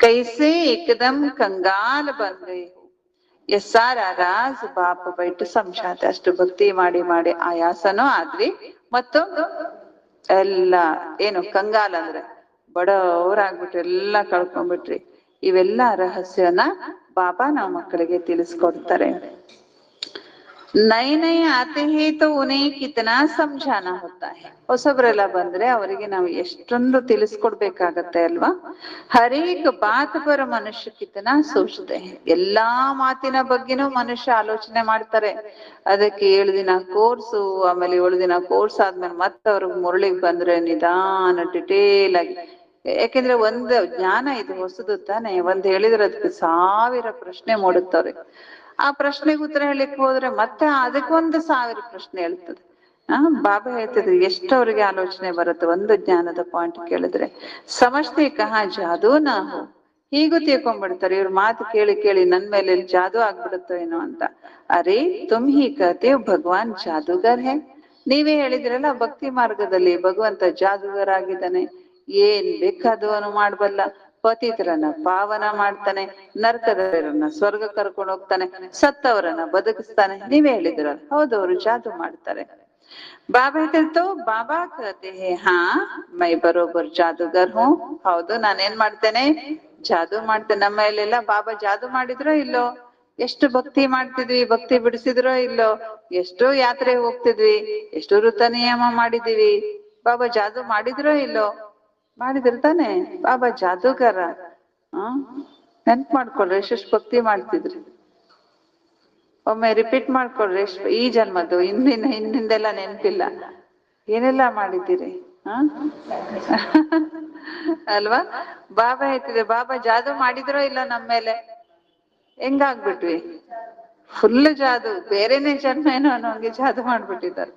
ಕೈಸೆ ಏಕದಮ್ ಕಂಗಾಲ ಬಂದೆ ಸಾರ ರಾಜ್ ಬಾಪ ಬೈಟು ಸಮझाते. ಅಷ್ಟು ಭಕ್ತಿ ಮಾಡಿ ಮಾಡಿ ಆಯಾಸನೂ ಆದ್ರಿ, ಮತ್ತು ಎಲ್ಲ ಏನು ಕಂಗಾಲ ಅಂದ್ರೆ ಬಡವರಾಗ್ಬಿಟ್ರಿ, ಎಲ್ಲ ಕಳ್ಕೊಂಡ್ಬಿಟ್ರಿ. ಇವೆಲ್ಲ ರಹಸ್ಯನ ಬಾಬಾ ನಾವು ಮಕ್ಕಳಿಗೆ ತಿಳಿಸ್ಕೊಡ್ತಾರೆ. ನೈ ನೈ ಆತೆ ಹೇ ತೋ ಉನ್ಹೇ ಕಿತನಾ ಸಮझाना ಹೋತಾ ಹೈ. ಹೊಸಬ್ರೆಲ್ಲ ಬಂದ್ರೆ ಅವರಿಗೆ ನಾವು ಎಷ್ಟೊಂದು ತಿಳಿಸ್ಕೊಡ್ಬೇಕಾಗತ್ತೆ ಅಲ್ವಾ? ಹರೇಕ್ ಬಾತ್ ಪರ ಮನುಷ್ಯ ಕಿತನಾ ಸೋಚ್ತೆ ಹೈ. ಎಲ್ಲಾ ಮಾತಿನ ಬಗ್ಗೆನೂ ಮನುಷ್ಯ ಆಲೋಚನೆ ಮಾಡ್ತಾರೆ. ಅದಕ್ಕೆ 7 ದಿನ ಕೋರ್ಸು, ಆಮೇಲೆ 7 ದಿನ ಕೋರ್ಸ್ ಆದ್ಮೇಲೆ ಮತ್ತೆ ಅವ್ರಿಗೆ ಮುರಳಿಗೆ ಬಂದ್ರೆ ನಿಧಾನ ಡಿಟೇಲ್ ಆಗಿ. ಯಾಕೆಂದ್ರೆ ಒಂದು ಜ್ಞಾನ ಇದು ಹೊಸದು ತಾನೆ. ಒಂದ್ ಹೇಳಿದ್ರೆ ಅದಕ್ಕೆ 1000 ಪ್ರಶ್ನೆ ಮೂಡುತ್ತವ್ರೆ. ಆ ಪ್ರಶ್ನೆಗೆ ಉತ್ತರ ಹೇಳಿಕ್ ಹೋದ್ರೆ ಮತ್ತೆ ಅದಕ್ಕೊಂದು 1000 ಪ್ರಶ್ನೆ ಹೇಳ್ತದೆ. ಬಾಬಾ ಹೇಳ್ತಿದ್ರು ಎಷ್ಟು ಅವ್ರಿಗೆ ಆಲೋಚನೆ ಬರುತ್ತೆ ಒಂದು ಜ್ಞಾನದ ಪಾಯಿಂಟ್ ಕೇಳಿದ್ರೆ. ಸಮಜ್ತೆ ಕಹಾ ಜಾದೂ ನಾ ಹೋ. ಹೀಗೂ ತಿಳ್ಕೊಂಡ್ಬಿಡ್ತಾರೆ, ಇವ್ರ ಮಾತು ಕೇಳಿ ಕೇಳಿ ನನ್ ಮೇಲೆ ಜಾದೂ ಆಗ್ಬಿಡುತ್ತೋ ಏನೋ ಅಂತ. ಅರೆ ತುಮ್ ಹಿ ಕಹತೆ ಭಗವಾನ್ ಜಾದೂಗರ್ ಹೈ. ನೀವೇ ಹೇಳಿದ್ರಲ್ಲ ಭಕ್ತಿ ಮಾರ್ಗದಲ್ಲಿ ಭಗವಂತ ಜಾದೂಗರ್ ಆಗಿದ್ದಾನೆ, ಏನ್ ಬೇಕಾದೂ ಅವನು ಮಾಡ್ಬಲ್ಲ. ಪತಿತರನ್ನ ಪಾವನ ಮಾಡ್ತಾನೆ, ನರಕದವರನ್ನ ಸ್ವರ್ಗ ಕರ್ಕೊಂಡು ಹೋಗ್ತಾನೆ, ಸತ್ತವರನ್ನ ಬದುಕಿಸ್ತಾನೆ. ನೀವೇ ಹೇಳಿದ್ರಲ್ಲ. ಹೌದು, ಅವರು ಜಾದೂ ಮಾಡ್ತಾರೆ. ಬಾಬಾ ಹೇಳ್ತಾರೆ ತೋ ಬಾಬಾ ಕಹತೆ ಹೇ ಹಾ ಮೈ ಬರೋಬರ್ ಜಾದೂಗರ್ ಹೂ. ಹೌದು, ನಾನೇನ್ ಮಾಡ್ತೇನೆ, ಜಾದೂ ಮಾಡ್ತೇನೆ. ನಮ್ಮ ಮೇಲೆಲ್ಲ ಬಾಬಾ ಜಾದೂ ಮಾಡಿದ್ರೋ ಇಲ್ಲೋ, ಎಷ್ಟು ಭಕ್ತಿ ಮಾಡ್ತಿದ್ವಿ, ಭಕ್ತಿ ಬಿಡಿಸಿದ್ರೋ ಇಲ್ಲೋ, ಎಷ್ಟೋ ಯಾತ್ರೆ ಹೋಗ್ತಿದ್ವಿ, ಎಷ್ಟೋ ವೃತ ನಿಯಮ ಮಾಡಿದೀವಿ, ಬಾಬಾ ಜಾದೂ ಮಾಡಿದ್ರೋ ಇಲ್ಲೋ, ಮಾಡಿದ್ರ ತಾನೆ ಬಾಬಾ ಜಾದೂಗಾರ. ನೆನ್ಪ್ ಮಾಡ್ಕೊಳ್ರಿ ಎಷ್ಟೆಷ್ಟು ಭಕ್ತಿ ಮಾಡ್ತಿದ್ರಿ. ಒಮ್ಮೆ ರಿಪೀಟ್ ಮಾಡ್ಕೊಳ್ರಿ, ಎಷ್ಟು ಈ ಜನ್ಮದ್ದು ಹಿಂದಿಂದೆಲ್ಲ ನೆನ್ಪಿಲ್ಲ, ಏನೆಲ್ಲಾ ಮಾಡಿದ್ದೀರಿ. ಅಲ್ವಾ? ಬಾಬಾ ಹೇಳ್ತಿದೆ ಬಾಬಾ ಜಾದೂ ಮಾಡಿದ್ರೋ ಇಲ್ಲ ನಮ್ಮ ಮೇಲೆ, ಹೆಂಗಾಗ್ಬಿಟ್ವಿ, ಫುಲ್ ಜಾದು, ಬೇರೆನೆ ಜನ್ಮ ಏನೋ ಅನ್ನೋಂಗೆ ಜಾದು ಮಾಡ್ಬಿಟ್ಟಿದ್ದಾರೆ.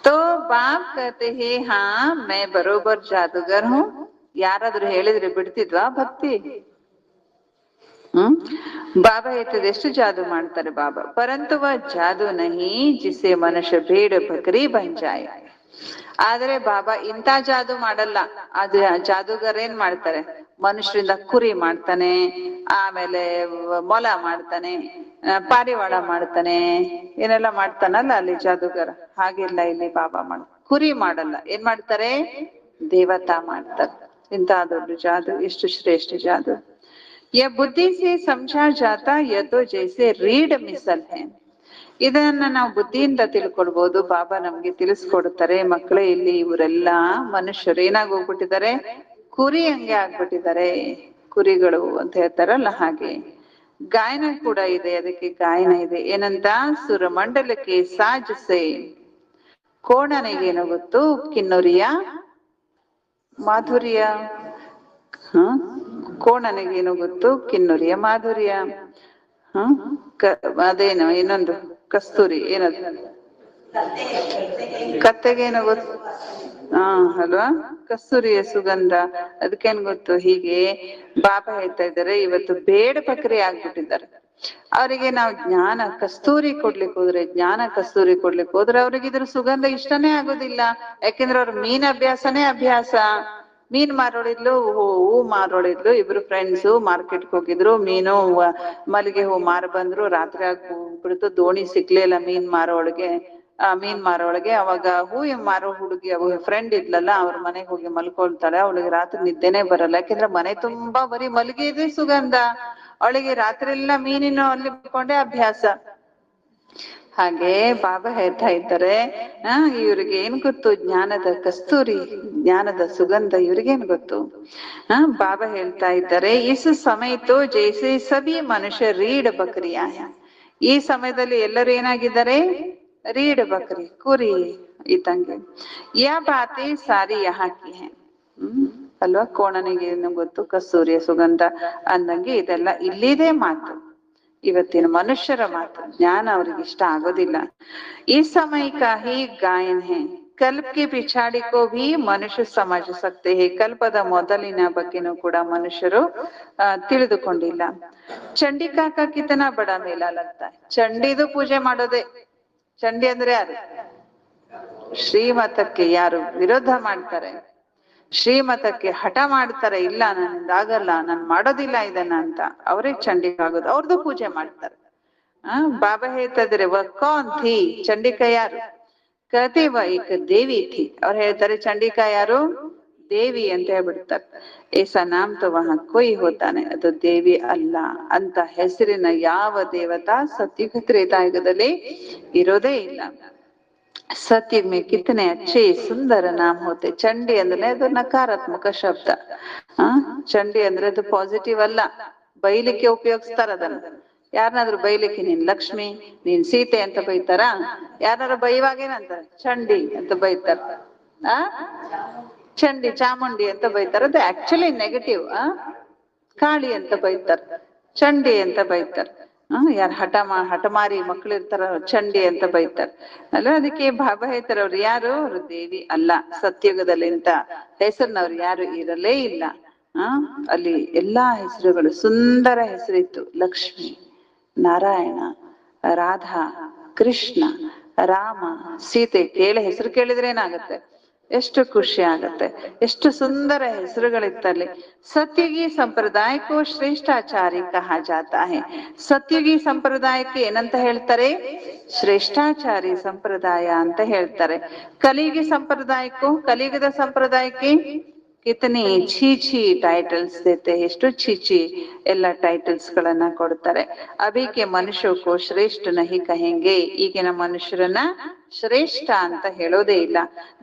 ತೋ ಬಾಪ್ ಕಹತೆ ಹೇ ಹಾ ಮೈ ಬರೋಬರ್ ಜಾದೂಗರ್ ಹೂ. ಯಾರಾದ್ರೂ ಹೇಳಿದ್ರೆ ಬಿಡ್ತಿದ್ವಾ ಭಕ್ತಿ? ಬಾಬಾ ಹೇಳ್ತದೆ ಎಷ್ಟು ಜಾದು ಮಾಡ್ತಾರೆ ಬಾಬಾ. ಪರಂತು ವ ಜಾದು ನಹಿ ಜಿಸೆ ಮನುಷ್ಯ ಬೇಡ ಬಕರಿ ಬನ್ ಜಾಯೆ. ಆದ್ರೆ ಬಾಬಾ ಇಂಥ ಜಾದು ಮಾಡಲ್ಲ. ಅದು ಜಾದೂಗರ್ ಏನ್ ಮಾಡ್ತಾರೆ, ಮನುಷ್ಯರಿಂದ ಕುರಿ ಮಾಡ್ತಾನೆ, ಆಮೇಲೆ ಮೊಲ ಮಾಡ್ತಾನೆ, ಪಾರಿವಾಳ ಮಾಡ್ತಾನೆ, ಏನೆಲ್ಲ ಮಾಡ್ತಾನಲ್ಲ ಅಲ್ಲಿ ಜಾದೂಗರ. ಹಾಗೆಲ್ಲ ಇಲ್ಲಿ ಬಾಬಾ ಕುರಿ ಮಾಡಲ್ಲ, ಏನ್ ಮಾಡ್ತಾರೆ, ದೇವತಾ ಮಾಡ್ತಾರೆ. ಇಂಥ ದೊಡ್ಡ ಜಾದು, ಎಷ್ಟು ಶ್ರೇಷ್ಠ ಜಾದು. ಯ ಬುದ್ಧಿ ಸೆ ಸಮझा जाता यह तो जैसे रीड मिसल है. ಇದನ್ನ ನಾವು ಬುದ್ಧಿಯಿಂದ ತಿಳ್ಕೊಳ್ಬಹುದು. ಬಾಬಾ ನಮ್ಗೆ ತಿಳಿಸ್ಕೊಡ್ತಾರೆ, ಮಕ್ಕಳೇ ಇಲ್ಲಿ ಇವರೆಲ್ಲ ಮನುಷ್ಯರು ಏನಾಗಿ ಹೋಗ್ಬಿಟ್ಟಿದ್ದಾರೆ, ಕುರಿ ಹಂಗೆ ಆಗ್ಬಿಟ್ಟಿದ್ದಾರೆ, ಕುರಿಗಳು ಅಂತ ಹೇಳ್ತಾರಲ್ಲ ಹಾಗೆ. ಗಾಯನ ಕೂಡ ಇದೆ, ಅದಕ್ಕೆ ಗಾಯನ ಇದೆ ಏನಂತ, ಸುರಮಂಡಲಕ್ಕೆ ಸಾಜಸೆ. ಕೋಣನಿಗೇನು ಗೊತ್ತು ಕಿನ್ನೊರಿಯ ಮಾಧುರ್ಯ. ಕೋಣನಿಗೇನು ಗೊತ್ತು ಕಿನ್ನೊರಿಯ ಮಾಧುರ್ಯ. ಅದೇನು ಇನ್ನೊಂದು ಕಸ್ತೂರಿ, ಏನದು, ಕತ್ತೆಗೇನು ಗೊತ್ತು, ಅಲ್ವಾ, ಕಸ್ತೂರಿಯ ಸುಗಂಧ, ಅದಕ್ಕೇನ್ ಗೊತ್ತು. ಹೀಗೆ ಬಾಬಾ ಹೇಳ್ತಾ ಇದ್ದಾರೆ ಇವತ್ತು ಬೇಡ ಬಕರಿ ಆಗ್ಬಿಟ್ಟಿದ್ದಾರೆ. ಅವರಿಗೆ ನಾವು ಜ್ಞಾನ ಕಸ್ತೂರಿ ಕೊಡ್ಲಿಕ್ಕೆ ಹೋದ್ರೆ, ಜ್ಞಾನ ಕಸ್ತೂರಿ ಕೊಡ್ಲಿಕ್ಕೆ ಹೋದ್ರೆ ಅವ್ರಿಗೆ ಇದ್ರ ಸುಗಂಧ ಇಷ್ಟನೇ ಆಗೋದಿಲ್ಲ. ಯಾಕೆಂದ್ರೆ ಅವ್ರ ಮೀನ್ ಅಭ್ಯಾಸನೇ ಅಭ್ಯಾಸ. ಮೀನ್ ಮಾರೋಳಿದ್ಲು, ಹೂ ಮಾರೋಳಿದ್ಲು, ಇಬ್ರು ಫ್ರೆಂಡ್ಸು ಮಾರ್ಕೆಟ್ಗೆ ಹೋಗಿದ್ರು, ಮೀನು ಮಲ್ಲಿಗೆ ಹೂ ಮಾರ ಬಂದ್ರು. ರಾತ್ರಿ ಆಗ್ಬಿಡ್ತು, ದೋಣಿ ಸಿಕ್ಲಿಲ್ಲ ಮೀನ್ ಮಾರೋಳಿಗೆ. ಅವಾಗ ಹೂ ಮಾರೋ ಹುಡುಗಿ ಫ್ರೆಂಡ್ ಇದ್ಲಲ್ಲ, ಅವ್ರ ಮನೆಗೆ ಹೋಗಿ ಮಲ್ಕೊಳ್ತಾಳೆ. ಅವಳಿಗೆ ರಾತ್ರಿ ನಿದ್ದೆನೆ ಬರಲ್ಲ, ಯಾಕೆಂದ್ರೆ ಮನೆ ತುಂಬಾ ಬರೀ ಮಲ್ಲಿಗೆ ಸುಗಂಧ. ಅವಳಿಗೆ ರಾತ್ರಿ ಎಲ್ಲ ಮೀನಿನ ಅಲ್ಲಿ ಬಿಟ್ಕೊಂಡೆ ಅಭ್ಯಾಸ. ಹಾಗೆ ಬಾಬಾ ಹೇಳ್ತಾ ಇದ್ದಾರೆ, ಇವ್ರಿಗೆ ಏನ್ ಗೊತ್ತು, ಜ್ಞಾನದ ಕಸ್ತೂರಿ, ಜ್ಞಾನದ ಸುಗಂಧ ಇವ್ರಿಗೇನ್ ಗೊತ್ತು. ಬಾಬಾ ಹೇಳ್ತಾ ಇದ್ದಾರೆ, ಇಸ್ ಸಮಯತೋ ಜೈಸೆ ಸಭಿ ಮನುಷ್ಯ ರೀಡ್ ಬಕರಿಯ. ಈ ಸಮಯದಲ್ಲಿ ಎಲ್ಲರೂ ಏನಾಗಿದ್ದಾರೆ, ರೀಡ್ ಬಕರಿ, ಕುರಿ ಇದ್ದಂಗೆ. ಯಾ ಬಾತೆ ಸಾರಿ ಯಹಾಕಿ ಹೈ. ಅಲ್ವಾ, ಕೋಣನಿಗೇನು ಗೊತ್ತು ಕಸ್ತೂರಿಯ ಸುಗಂಧ ಅಂದಂಗೆ ಇದೆಲ್ಲ ಇಲ್ಲಿದೆ ಮಾತು, ಇವತ್ತಿನ ಮನುಷ್ಯರ ಮಾತು. ಜ್ಞಾನ ಅವ್ರಿಗೆ ಇಷ್ಟ ಆಗೋದಿಲ್ಲ. ಈ ಸಮಯ ಕಾ ಹಿ ಗಾಯನ್ ಹೇ, ಕಲ್ಪಕ್ಕೆ ಪಿಛಾಡಿ ಕೋ ಭಿ ಮನುಷ್ಯ ಸಮझ सकते हैं. ಕಲ್ಪದ ಮೊದಲಿನ ಬಗ್ಗೆನೂ ಕೂಡ ಮನುಷ್ಯರು ತಿಳಿದುಕೊಂಡಿಲ್ಲ. ಚಂಡಿಕಾ ಕಾ ಕಿತನಾ ಬಡಾ ಮೇಲಾ ಲಗ್ತಾ ಹೈ. ಚಂಡಿದು ಪೂಜೆ ಮಾಡೋದೇ. ಚಂಡಿ ಅಂದ್ರೆ ಯಾರು, ಶ್ರೀಮತಕ್ಕೆ ಯಾರು ವಿರೋಧ ಮಾಡ್ತಾರೆ, ಶ್ರೀಮತಕ್ಕೆ ಹಠ ಮಾಡ್ತಾರೆ, ಇಲ್ಲ ನನ್ನಿಂದಾಗಲ್ಲ, ನಾನ್ ಮಾಡೋದಿಲ್ಲ ಇದನ್ನ ಅಂತ, ಅವರೇ ಚಂಡಿಕ ಆಗೋದು, ಅವ್ರದ್ದು ಪೂಜೆ ಮಾಡ್ತಾರೆ. ಬಾಬಾ ಹೇಳ್ತಾ ಇದ್ರೆ ವ ಕೌನ್ ಥಿ, ಚಂಡಿಕಾ ಯಾರು, ಕತೆ ವ ಏಕ ದೇವಿ ಥಿ. ಅವ್ರು ಹೇಳ್ತಾರೆ ಚಂಡಿಕಾ ಯಾರು, ದೇವಿ ಅಂತ ಹೇಳ್ಬಿಡ್ತಾರೆ. ಏಸಾ ನಾಮ್ ತೋ ವಹಾ ಕೊಯ್ ಹೋತಾನೆ, ಅದು ದೇವಿ ಅಲ್ಲ ಅಂತ ಹೆಸರಿನ ಯಾವ ದೇವತಾ ಸತ್ಯುಗ ತ್ರೇತಾಯುಗದಲ್ಲಿ ಇರೋದೇ ಇಲ್ಲ. सत्युग में कितने अच्छे सुंदर नाम होते. ಚಂಡಿ ಅಂದ್ರೆ ಅದು ನಕಾರಾತ್ಮಕ ಶಬ್ದ. ಚಂಡಿ ಅಂದ್ರೆ ಅದು ಪಾಸಿಟಿವ್ ಅಲ್ಲ, ಬೈಲಿಕ್ಕೆ ಉಪಯೋಗಿಸ್ತಾರ ಅದನ್ನ. ಯಾರನ್ನಾದ್ರೂ ಬೈಲಿಕ್ಕೆ ನೀನ್ ಲಕ್ಷ್ಮಿ, ನೀನ್ ಸೀತೆ ಅಂತ ಬೈತಾರ, ಯಾರನ್ನಾರು ಬೈವಾಗ ಏನಂತಾರೆ, ಚಂಡಿ ಅಂತ ಬೈತಾರ. ಚಂಡಿ ಚಾಮುಂಡಿ ಅಂತ ಬೈತಾರ, ಅದು ಆಕ್ಚುಲಿ ನೆಗೆಟಿವ್. ಕಾಳಿ ಅಂತ ಬೈತಾರ, ಚಂಡಿ ಅಂತ ಬೈತಾರ. ಯಾರು ಹಠಮಾರಿ ಮಕ್ಳು ಇರ್ತಾರ, ಚಂಡಿ ಅಂತ ಬೈತಾರ ಅಲ್ವಾ. ಅದಕ್ಕೆ ಬಾಬಾ ಹೇಳ್ತಾರ, ಅವ್ರು ಯಾರು, ಅವ್ರು ದೇವಿ ಅಲ್ಲ. ಸತ್ಯುಗದಲ್ಲಿ ಅಂತ ಹೆಸರಿನವ್ರು ಯಾರು ಇರಲೇ ಇಲ್ಲ. ಅಲ್ಲಿ ಎಲ್ಲಾ ಹೆಸರುಗಳು ಸುಂದರ ಹೆಸರಿತ್ತು. ಲಕ್ಷ್ಮಿ, ನಾರಾಯಣ, ರಾಧಾ, ಕೃಷ್ಣ, ರಾಮ, ಸೀತೆ. ಹೆಸರು ಕೇಳಿದ್ರೆ ಏನಾಗುತ್ತೆ, ಎಷ್ಟು ಖುಷಿ ಆಗತ್ತೆ. ಎಷ್ಟು ಸುಂದರ ಹೆಸರುಗಳಿತ್ತಲ್ಲಿ. ಸತ್ಯುಗಿ ಸಂಪ್ರದಾಯಕ್ಕೂ ಶ್ರೇಷ್ಠಾಚಾರಿ ಕಹಾ ಜಾತಾ ಹೈ. ಸತ್ಯುಗಿ ಸಂಪ್ರದಾಯಕ್ಕೆ ಏನಂತ ಹೇಳ್ತಾರೆ? ಶ್ರೇಷ್ಠಾಚಾರಿ ಸಂಪ್ರದಾಯ ಅಂತ ಹೇಳ್ತಾರೆ. ಕಲಿಯುಗಿ ಸಂಪ್ರದಾಯಕ್ಕೂ, ಕಲಿಯುಗದ ಸಂಪ್ರದಾಯಕ್ಕೆ ಕಿತನಿ ಛೀ ಟೈಟಲ್ಸ್ ದೇತೆ, ಎಷ್ಟು ಛೀ ಎಲ್ಲ ಟೈಟಲ್ಸ್ ಗಳನ್ನ ಕೊಡ್ತಾರೆ. ಅಭಿಕೆ ಮನುಷ್ಯಕ್ಕೂ ಶ್ರೇಷ್ಠ ನಹಿ ಕಹೆಂಗೆ, ಈಗಿನ ಮನುಷ್ಯರನ್ನ ಶ್ರೇಷ್ಠ ಅಂತ ಹೇಳೋದೇ ಇಲ್ಲ.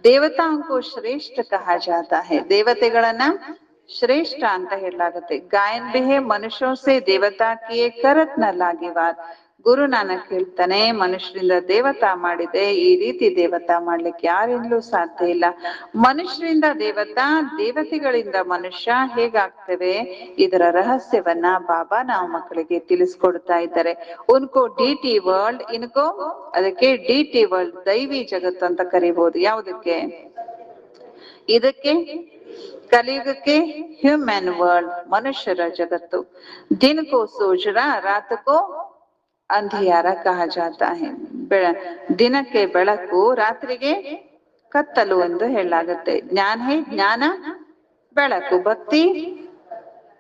ದೇವತಾಂಕೋ ಶ್ರೇಷ್ಠ ಕಹಾ ಜಾತಾ ಹೈ, ದೇವತೆಗಳನ್ನ ಶ್ರೇಷ್ಠ ಅಂತ ಹೇಳಲಾಗುತ್ತೆ. ಗಾಯನ್ ಬಿಹೆ ಮನುಷ್ಯೋं से ದೇವತಾ ಕಿಯೇ ಕರತ್ ನ ಲಾಗಿವಾದ್. ಗುರು ನಾನಕ್ ಹೇಳ್ತಾನೆ, ಮನುಷ್ಯರಿಂದ ದೇವತಾ ಮಾಡಿದೆ, ಈ ರೀತಿ ದೇವತಾ ಮಾಡ್ಲಿಕ್ಕೆ ಯಾರಿಂದಲೂ ಸಾಧ್ಯ ಇಲ್ಲ. ಮನುಷ್ಯರಿಂದ ದೇವತಾ, ದೇವತೆಗಳಿಂದ ಮನುಷ್ಯ ಹೇಗಾಗ್ತೇವೆ, ಇದರ ರಹಸ್ಯವನ್ನ ಬಾಬಾ ನಾವು ಮಕ್ಕಳಿಗೆ ತಿಳಿಸ್ಕೊಡ್ತಾ ಇದ್ದಾರೆ. ಉನ್ಕೋ ಡಿಟಿ ವರ್ಲ್ಡ್, ಇನ್ಕೋ ಅದಕ್ಕೆ ಡಿಟಿ ವರ್ಲ್ಡ್ ದೈವಿ ಜಗತ್ತು ಅಂತ ಕರಿಬಹುದು. ಯಾವುದಕ್ಕೆ? ಇದಕ್ಕೆ ಕಲಿಯುಗಕ್ಕೆ ಹ್ಯೂಮನ್ ವರ್ಲ್ಡ್, ಮನುಷ್ಯರ ಜಗತ್ತು. ದಿನಕೋ ಸೂಜರ, ರಾತಕೋ ಅಂಧಿಯಾರ ಕಹಾ ಜಾತಾ ಹೈ. ದಿನಕ್ಕೆ ಬೆಳಕು, ರಾತ್ರಿಗೆ ಕತ್ತಲು ಎಂದು ಹೇಳಲಾಗುತ್ತೆ. ಜ್ಞಾನ ಹೈ, ಜ್ಞಾನ ಬೆಳಕು, ಭಕ್ತಿ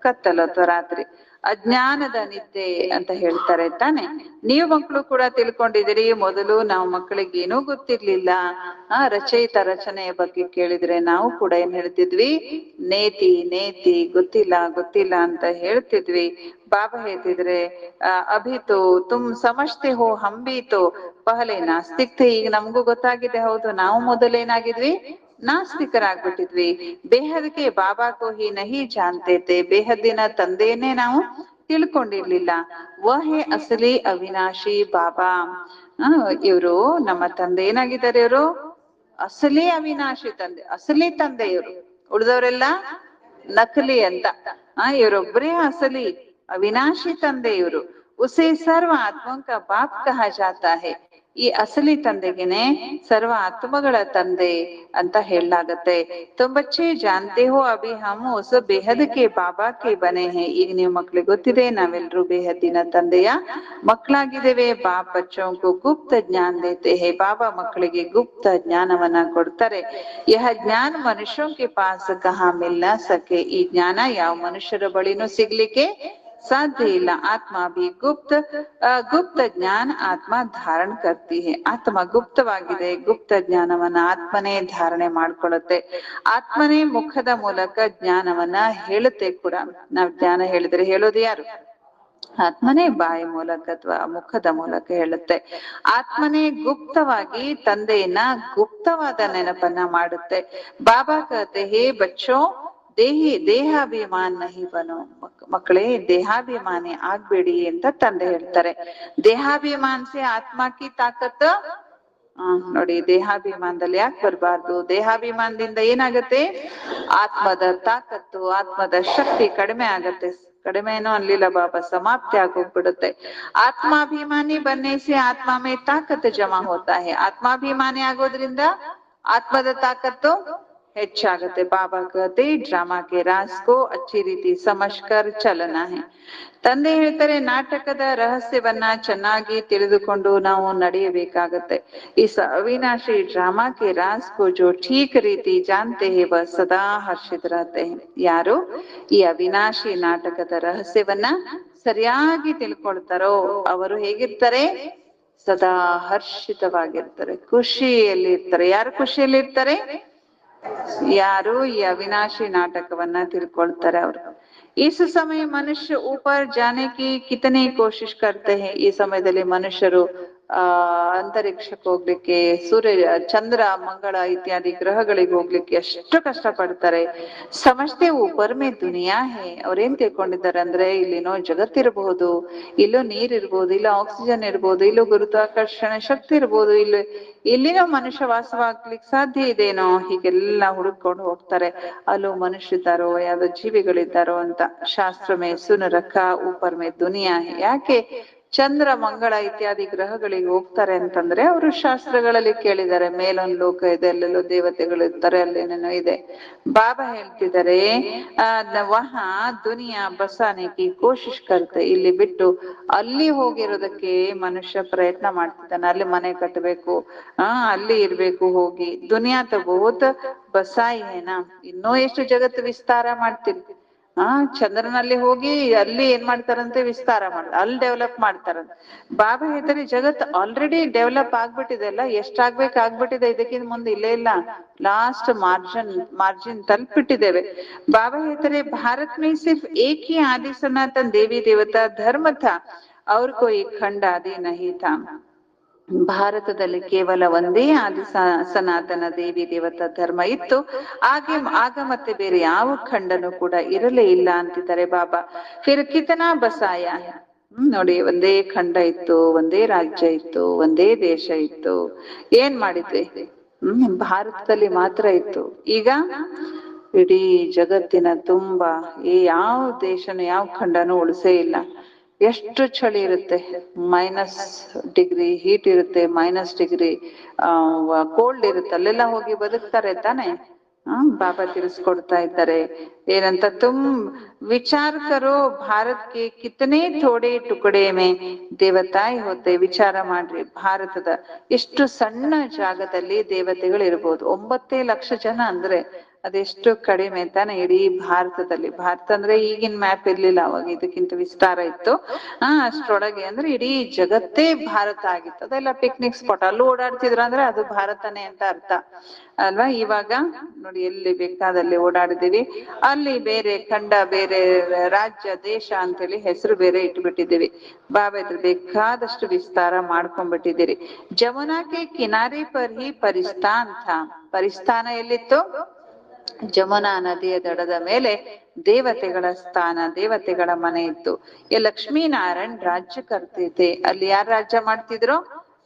ಕತ್ತಲು ಅಥವಾ ರಾತ್ರಿ. ಅಜ್ಞಾನದ ನಿದ್ದೆ ಅಂತ ಹೇಳ್ತಾರೆ ತಾನೆ. ನೀವು ಮಕ್ಕಳು ಕೂಡ ತಿಳ್ಕೊಂಡಿದ್ದೀರಿ, ಮೊದಲು ನಾವು ಮಕ್ಕಳಿಗೆ ಏನೂ ಗೊತ್ತಿರ್ಲಿಲ್ಲ. ರಚಯಿತ ರಚನೆಯ ಬಗ್ಗೆ ಕೇಳಿದ್ರೆ ನಾವು ಕೂಡ ಏನ್ ಹೇಳ್ತಿದ್ವಿ? ನೇತಿ ನೇತಿ, ಗೊತ್ತಿಲ್ಲ ಗೊತ್ತಿಲ್ಲ ಅಂತ ಹೇಳ್ತಿದ್ವಿ. ಬಾಬಾ ಹೇಳ್ತಿದ್ರೆ ಅಭಿತೋ ತುಮ್ ಸಮಜ್ತೆ ಹೋ ಹಮ್ ಭಿ ತೋ ಪಹಲೆ ನಾಸ್ತಿಕ್ ಥೇ. ಈಗ ನಮಗೂ ಗೊತ್ತಾಗಿದೆ, ಹೌದು ನಾವು ಮೊದಲೇನಾಗಿದ್ವಿ? ನಾಸ್ತಿಕರಾಗ್ಬಿಟ್ಟಿದ್ವಿ. ಬೇಹದ್ಗೆ ಬಾಬಾ ಕೋ ಹಿ ನಹಿ ಜಾನ್ತೆ ಥೇ, ಬೇಹದ್ದಿನ ತಂದೆಯನ್ನೇ ನಾವು ತಿಳ್ಕೊಂಡಿರ್ಲಿಲ್ಲ. ವಹೇ ಅಸಲಿ ಅವಿನಾಶಿ ಬಾಬಾ. ಇವರು ನಮ್ಮ ತಂದೆ ಏನಾಗಿದ್ದಾರೆ? ಇವರು ಅಸಲಿ ಅವಿನಾಶಿ ತಂದೆ, ಅಸಲಿ ತಂದೆ ಇವರು. ಉಳಿದವರೆಲ್ಲ ನಕಲಿ ಅಂತ. ಇವರೊಬ್ಬರೇ ಅಸಲಿ ಅವಿನಾಶಿ ತಂದೆ ಇವರು. ಉಸೇ ಸರ್ವ ಆತ್ಮೋಂ ಕಾ ಬಾಪ್ ಕಹಾ ಜಾತಾ ಹೈ. ಈ ಅಸಲಿ ತಂದೆಗೆನೆ ಸರ್ವ ಆತ್ಮಗಳ ತಂದೆ ಅಂತ ಹೇಳಲಾಗತ್ತೆ. ತುಮ್ ಬಚ್ಚೆ ಜಾನ್ತೆ ಹೋ ಅಭಿ ಹಮ್ ಉಸ್ ಬೇಹದ್ ಕೆ ಬಾಬಾ ಕೆ ಬನೆ ಹೈ. ಈಗ ನೀವು ಮಕ್ಳಿಗೆ ಗೊತ್ತಿದೆ, ನಾವೆಲ್ಲರೂ ಬೇಹದ್ದಿನ ತಂದೆಯ ಮಕ್ಕಳಾಗಿದ್ದೇವೆ. ಬಾಪ್ ಬಚ್ಚೋಂ ಕೋ ಗುಪ್ತ ಜ್ಞಾನ ದೇತೆ ಹೈ. ಬಾಬಾ ಮಕ್ಕಳಿಗೆ ಗುಪ್ತ ಜ್ಞಾನವನ್ನ ಕೊಡ್ತಾರೆ. ಯಹ ಜ್ಞಾನ ಮನುಷ್ಯೋಂ ಕೆ ಪಾಸ್ ಕಹಾ ಮಿಲ್ ನ ಸಕೆ. ಈ ಜ್ಞಾನ ಯಾವ ಮನುಷ್ಯರ ಬಳಿನೂ ಸಿಗ್ಲಿಕ್ಕೆ ಸಾಧ್ಯ ಇಲ್ಲ. ಆತ್ಮ ಭಿ ಗುಪ್ತ ಜ್ಞಾನ ಆತ್ಮ ಧಾರಣ ಕರ್ತಿ ಹೈ. ಆತ್ಮ ಗುಪ್ತವಾಗಿದೆ, ಗುಪ್ತ ಜ್ಞಾನವನ್ನ ಆತ್ಮನೇ ಧಾರಣೆ ಮಾಡ್ಕೊಳ್ಳುತ್ತೆ. ಆತ್ಮನೇ ಮುಖದ ಮೂಲಕ ಜ್ಞಾನವನ್ನ ಹೇಳುತ್ತೆ ಕೂಡ. ನಾವ್ ಜ್ಞಾನ ಹೇಳಿದ್ರೆ ಹೇಳೋದು ಯಾರು? ಆತ್ಮನೇ ಬಾಯಿ ಮೂಲಕ ಅಥವಾ ಮುಖದ ಮೂಲಕ ಹೇಳುತ್ತೆ. ಆತ್ಮನೇ ಗುಪ್ತವಾಗಿ ತಂದೆಯನ್ನ ಗುಪ್ತವಾದ ನೆನಪನ್ನ ಮಾಡುತ್ತೆ. ಬಾಬಾ ಕಹತೆ ಹೇ ಬಚ್ಚೋ ದೇಹಾಭಿಮಾನ ನಹಿ ಬನೋ. ಮಕ್ಕಳೇ, ದೇಹಾಭಿಮಾನಿ ಆಗ್ಬೇಡಿ ಅಂತ ತಂದೆ ಹೇಳ್ತಾರೆ. ದೇಹಾಭಿಮಾನ ಸೆ ಆತ್ಮ ಕಿ ತಾಕತ್. ನೋಡಿ, ದೇಹಾಭಿಮಾನದಲ್ಲಿ ಯಾಕೆ ಬರಬಾರ್ದು? ದೇಹಾಭಿಮಾನದಿಂದ ಏನಾಗತ್ತೆ? ಆತ್ಮದ ತಾಕತ್ತು, ಆತ್ಮದ ಶಕ್ತಿ ಕಡಿಮೆ ಆಗತ್ತೆ. ಕಡಿಮೆ ಏನೋ ಅನ್ಲಿಲ್ಲ ಬಾಬಾ, ಸಮಾಪ್ತಿ ಆಗೋಗ್ಬಿಡುತ್ತೆ. ಆತ್ಮಾಭಿಮಾನಿ ಬನ್ನೇಸಿ ಆತ್ಮ ಮೇ ತಾಕತ್ ಜಮಾ ಹೋತಾ ಹೈ. ಆತ್ಮಾಭಿಮಾನಿ ಆಗೋದ್ರಿಂದ ಆತ್ಮದ ತಾಕತ್ತು ಹೆಚ್ಚಾಗತ್ತೆ. ಬಾಬಾ ಕಹತೆ ಡ್ರಾಮಾ ಕೆ ರಾಸ್ ಕೋ ಅಚ್ಚಿ ರೀತಿ ಸಮಜ್ಕರ್ ಚಲನಾ ಹೈ. ತಂದೆ ಹೇಳ್ತಾರೆ, ನಾಟಕದ ರಹಸ್ಯವನ್ನ ಚೆನ್ನಾಗಿ ತಿಳಿದುಕೊಂಡು ನಾವು ನಡೆಯಬೇಕಾಗತ್ತೆ. Is Avinashi drama K Raas ಕೋ ಜೋ ಠೀಕ್ ರೀತಿ ಜಾನ್ತೆ ಹೈ ವಹ ಸದಾ ಹರ್ಷಿತ್ ರಹತೆ ಹೈ. ಯಾರು ಈ ಅವಿನಾಶಿ ನಾಟಕದ ರಹಸ್ಯವನ್ನ ಸರಿಯಾಗಿ ತಿಳ್ಕೊಳ್ತಾರೋ ಅವರು ಹೇಗಿರ್ತಾರೆ? ಸದಾ ಹರ್ಷಿತವಾಗಿರ್ತಾರೆ, ಖುಷಿಯಲ್ಲಿ ಇರ್ತಾರೆ. ಯಾರು ಖುಷಿಯಲ್ಲಿ ಇರ್ತಾರೆ? ಯಾರು ಈ ಅವಿನಾಶಿ ನಾಟಕವನ್ನ ತಿಳ್ಕೊಳ್ತಾರೆ ಅವರು. इस समय मनुष्य ऊपर जाने की कितनी कोशिश करते हैं. ಈ ಸಮಯದಲ್ಲಿ ಮನುಷ್ಯರು ಅಂತರಿಕ್ಷಕ್ಕೆ ಹೋಗ್ಲಿಕ್ಕೆ, ಸೂರ್ಯ ಚಂದ್ರ ಮಂಗಳ ಇತ್ಯಾದಿ ಗ್ರಹಗಳಿಗೆ ಹೋಗ್ಲಿಕ್ಕೆ ಎಷ್ಟು ಕಷ್ಟ ಪಡ್ತಾರೆ. ಸಮಜ್ತೆ ಊಪರ್ ಮೇ ದುನಿಯಾ ಹೇ. ಅವ್ರೇನ್ ತಿಳ್ಕೊಂಡಿದ್ದಾರೆ ಅಂದ್ರೆ, ಇಲ್ಲಿನೋ ಜಗತ್ತಿರಬಹುದು, ಇಲ್ಲೋ ನೀರ್ ಇರ್ಬೋದು, ಇಲ್ಲ ಆಕ್ಸಿಜನ್ ಇರ್ಬೋದು, ಇಲ್ಲೋ ಗುರುತ್ವಾಕರ್ಷಣ ಶಕ್ತಿ ಇರ್ಬೋದು, ಇಲ್ಲಿನೋ ಮನುಷ್ಯ ವಾಸವಾಗ್ಲಿಕ್ಕೆ ಸಾಧ್ಯ ಇದೇನೋ, ಹೀಗೆಲ್ಲ ಹುಡುಕೊಂಡು ಹೋಗ್ತಾರೆ. ಅಲ್ಲೂ ಮನುಷ್ಯರಿದ್ದಾರೋ, ಯಾವ್ದೋ ಜೀವಿಗಳಿದ್ದಾರೋ ಅಂತ. ಶಾಸ್ತ್ರ ಮೇ ಸುನ್ ರಖಾ ಊಪರ್ ಮೇ ದುನಿಯಾ ಹೇ. ಯಾಕೆ ಚಂದ್ರ ಮಂಗಳ ಇತ್ಯಾದಿ ಗ್ರಹಗಳಿಗೆ ಹೋಗ್ತಾರೆ ಅಂತಂದ್ರೆ ಅವರು ಶಾಸ್ತ್ರಗಳಲ್ಲಿ ಕೇಳಿದ್ದಾರೆ, ಮೇಲೊಂದು ಲೋಕ ಇದೆ, ಅಲ್ಲೆಲ್ಲೋ ದೇವತೆಗಳು ಇರ್ತಾರೆ, ಅಲ್ಲೇನೇನೋ ಇದೆ. ಬಾಬಾ ಹೇಳ್ತಿದ್ದಾರೆ ವಹಾ ದುನಿಯಾ ಬಸಾನೆ ಕಿ ಕೋಶಿಶ್ ಕರ್ತೆ, ಇಲ್ಲಿ ಬಿಟ್ಟು ಅಲ್ಲಿ ಹೋಗಿರೋದಕ್ಕೆ ಮನುಷ್ಯ ಪ್ರಯತ್ನ ಮಾಡ್ತಿದ್ದಾನೆ. ಅಲ್ಲಿ ಮನೆ ಕಟ್ಟಬೇಕು, ಅಲ್ಲಿ ಇರ್ಬೇಕು, ಹೋಗಿ ದುನಿಯಾ ತ ಬಹುತ್ ಬಸಾಯಿ ಹೇನಾ, ಇನ್ನೂ ಎಷ್ಟು ಜಗತ್ತು ವಿಸ್ತಾರ ಮಾಡ್ತೀರಿ. ಚಂದ್ರನಲ್ಲಿ ಹೋಗಿ ಅಲ್ಲಿ ಏನ್ ಮಾಡ್ತಾರಂತೆ, ವಿಸ್ತಾರ ಅಲ್ಲಿ ಡೆವಲಪ್ ಮಾಡ್ತಾರಂತೆ. ಬಾಬಾ ಹೇಳ್ತಾರೆ ಜಗತ್ ಆಲ್ರೆಡಿ ಡೆವಲಪ್ ಆಗ್ಬಿಟ್ಟಿದೆ ಅಲ್ಲ, ಎಷ್ಟಾಗ್ಬೇಕಾಗ್ಬಿಟ್ಟಿದೆ, ಇದಕ್ಕಿಂತ ಮುಂದೆ ಇಲ್ಲೇ ಇಲ್ಲ, ಲಾಸ್ಟ್ ಮಾರ್ಜಿನ್ ತಲುಪಿಟ್ಟಿದ್ದೇವೆ. ಬಾಬಾ ಹೇಳ್ತಾರೆ ಭಾರತ್ ಮೇ ಸಿರ್ಫ್ ಏಕ್ ಹಿ ಆದಿ ಸನಾತನ್ ದೇವಿ ದೇವತಾ ಧರ್ಮ ಥಾ ಔರ್ ಕೋಯಿ ಖಂಡ ಆದಿ ನಹಿ ಥಾ. ಭಾರತದಲ್ಲಿ ಕೇವಲ ಒಂದೇ ಆದಿ ಸನಾತನ ದೇವಿ ದೇವತಾ ಧರ್ಮ ಇತ್ತು, ಆಗ ಮತ್ತೆ ಬೇರೆ ಯಾವ ಖಂಡನು ಕೂಡ ಇರಲೇ ಇಲ್ಲ ಅಂತಿದ್ದಾರೆ ಬಾಬಾ. ಫಿರ್ ಕಿತನಾ ಬಸಾಯ, ನೋಡಿ ಒಂದೇ ಖಂಡ ಇತ್ತು, ಒಂದೇ ರಾಜ್ಯ ಇತ್ತು, ಒಂದೇ ದೇಶ ಇತ್ತು, ಏನ್ ಮಾಡಿದ್ವಿ? ಭಾರತದಲ್ಲಿ ಮಾತ್ರ ಇತ್ತು. ಈಗ ಇಡೀ ಜಗತ್ತಿನ ತುಂಬಾ ಯಾವ ದೇಶನು ಯಾವ ಖಂಡನು ಉಳಿಸೇ ಇಲ್ಲ. ಎಷ್ಟು ಚಳಿ ಇರುತ್ತೆ, -ಡಿಗ್ರಿ ಹೀಟ್ ಇರುತ್ತೆ, -ಡಿಗ್ರಿ ಕೋಲ್ಡ್ ಇರುತ್ತೆ, ಅಲ್ಲೆಲ್ಲ ಹೋಗಿ ಬದುಕ್ತಾರೆ ತಾನೆ. ಬಾಬಾ ತಿಳಿಸ್ಕೊಡ್ತಾ ಇದ್ದಾರೆ ಏನಂತ, ವಿಚಾರ ಕರೋ ಭಾರತ್ಗೆ ಕಿತನೆ ಥೋಡೆ ಟುಕಡೆ ಮೇ ದೇವತಾಯಿ ಹೋತೆ. ವಿಚಾರ ಮಾಡ್ರಿ, ಭಾರತದ ಎಷ್ಟು ಸಣ್ಣ ಜಾಗದಲ್ಲಿ ದೇವತೆಗಳು ಇರ್ಬೋದು. 9 ಲಕ್ಷ ಜನ ಅಂದ್ರೆ ಅದೆಷ್ಟು ಕಡಿಮೆ ತಾನೆ ಇಡೀ ಭಾರತದಲ್ಲಿ. ಭಾರತ ಅಂದ್ರೆ ಈಗಿನ ಮ್ಯಾಪ್ ಇರ್ಲಿಲ್ಲ, ಅವಾಗ ಇದಕ್ಕಿಂತ ವಿಸ್ತಾರ ಇತ್ತು. ಅಷ್ಟ್ರೊಳಗೆ ಅಂದ್ರೆ ಇಡೀ ಜಗತ್ತೇ ಭಾರತ ಆಗಿತ್ತು. ಅದೆಲ್ಲ ಪಿಕ್ನಿಕ್ ಸ್ಪಾಟ್, ಅಲ್ಲೂ ಓಡಾಡ್ತಿದ್ರ ಅಂದ್ರೆ ಅದು ಭಾರತನೇ ಅಂತ ಅರ್ಥ ಅಲ್ವಾ. ಇವಾಗ ನೋಡಿ ಎಲ್ಲಿ ಬೇಕಾದಲ್ಲಿ ಓಡಾಡಿದೀವಿ, ಅಲ್ಲಿ ಬೇರೆ ಖಂಡ, ಬೇರೆ ರಾಜ್ಯ, ದೇಶ ಅಂತೇಳಿ ಹೆಸರು ಬೇರೆ ಇಟ್ಬಿಟ್ಟಿದ್ದೀವಿ. ಬಾಬಾ ಇದ್ರ ಬೇಕಾದಷ್ಟು ವಿಸ್ತಾರ ಮಾಡ್ಕೊಂಡ್ಬಿಟ್ಟಿದ್ದೀರಿ. ಜಮುನಾಕ್ಕೆ ಕಿನಾರೆ ಪರ್ ಹಿ ಪರಿಸ್ಥಾನ್ ಥಾ. ಪರಿಸ್ಥಾನ ಎಲ್ಲಿತ್ತು? ಜಮುನಾ ನದಿಯ ದಡದ ಮೇಲೆ ದೇವತೆಗಳ ಸ್ಥಾನ, ದೇವತೆಗಳ ಮನೆ ಇತ್ತು. ಲಕ್ಷ್ಮೀನಾರಾಯಣ್ ರಾಜ್ಯ ಕರ್ತಿದ್ದೆ, ಅಲ್ಲಿ ಯಾರು ರಾಜ್ಯ ಮಾಡ್ತಿದ್ರು?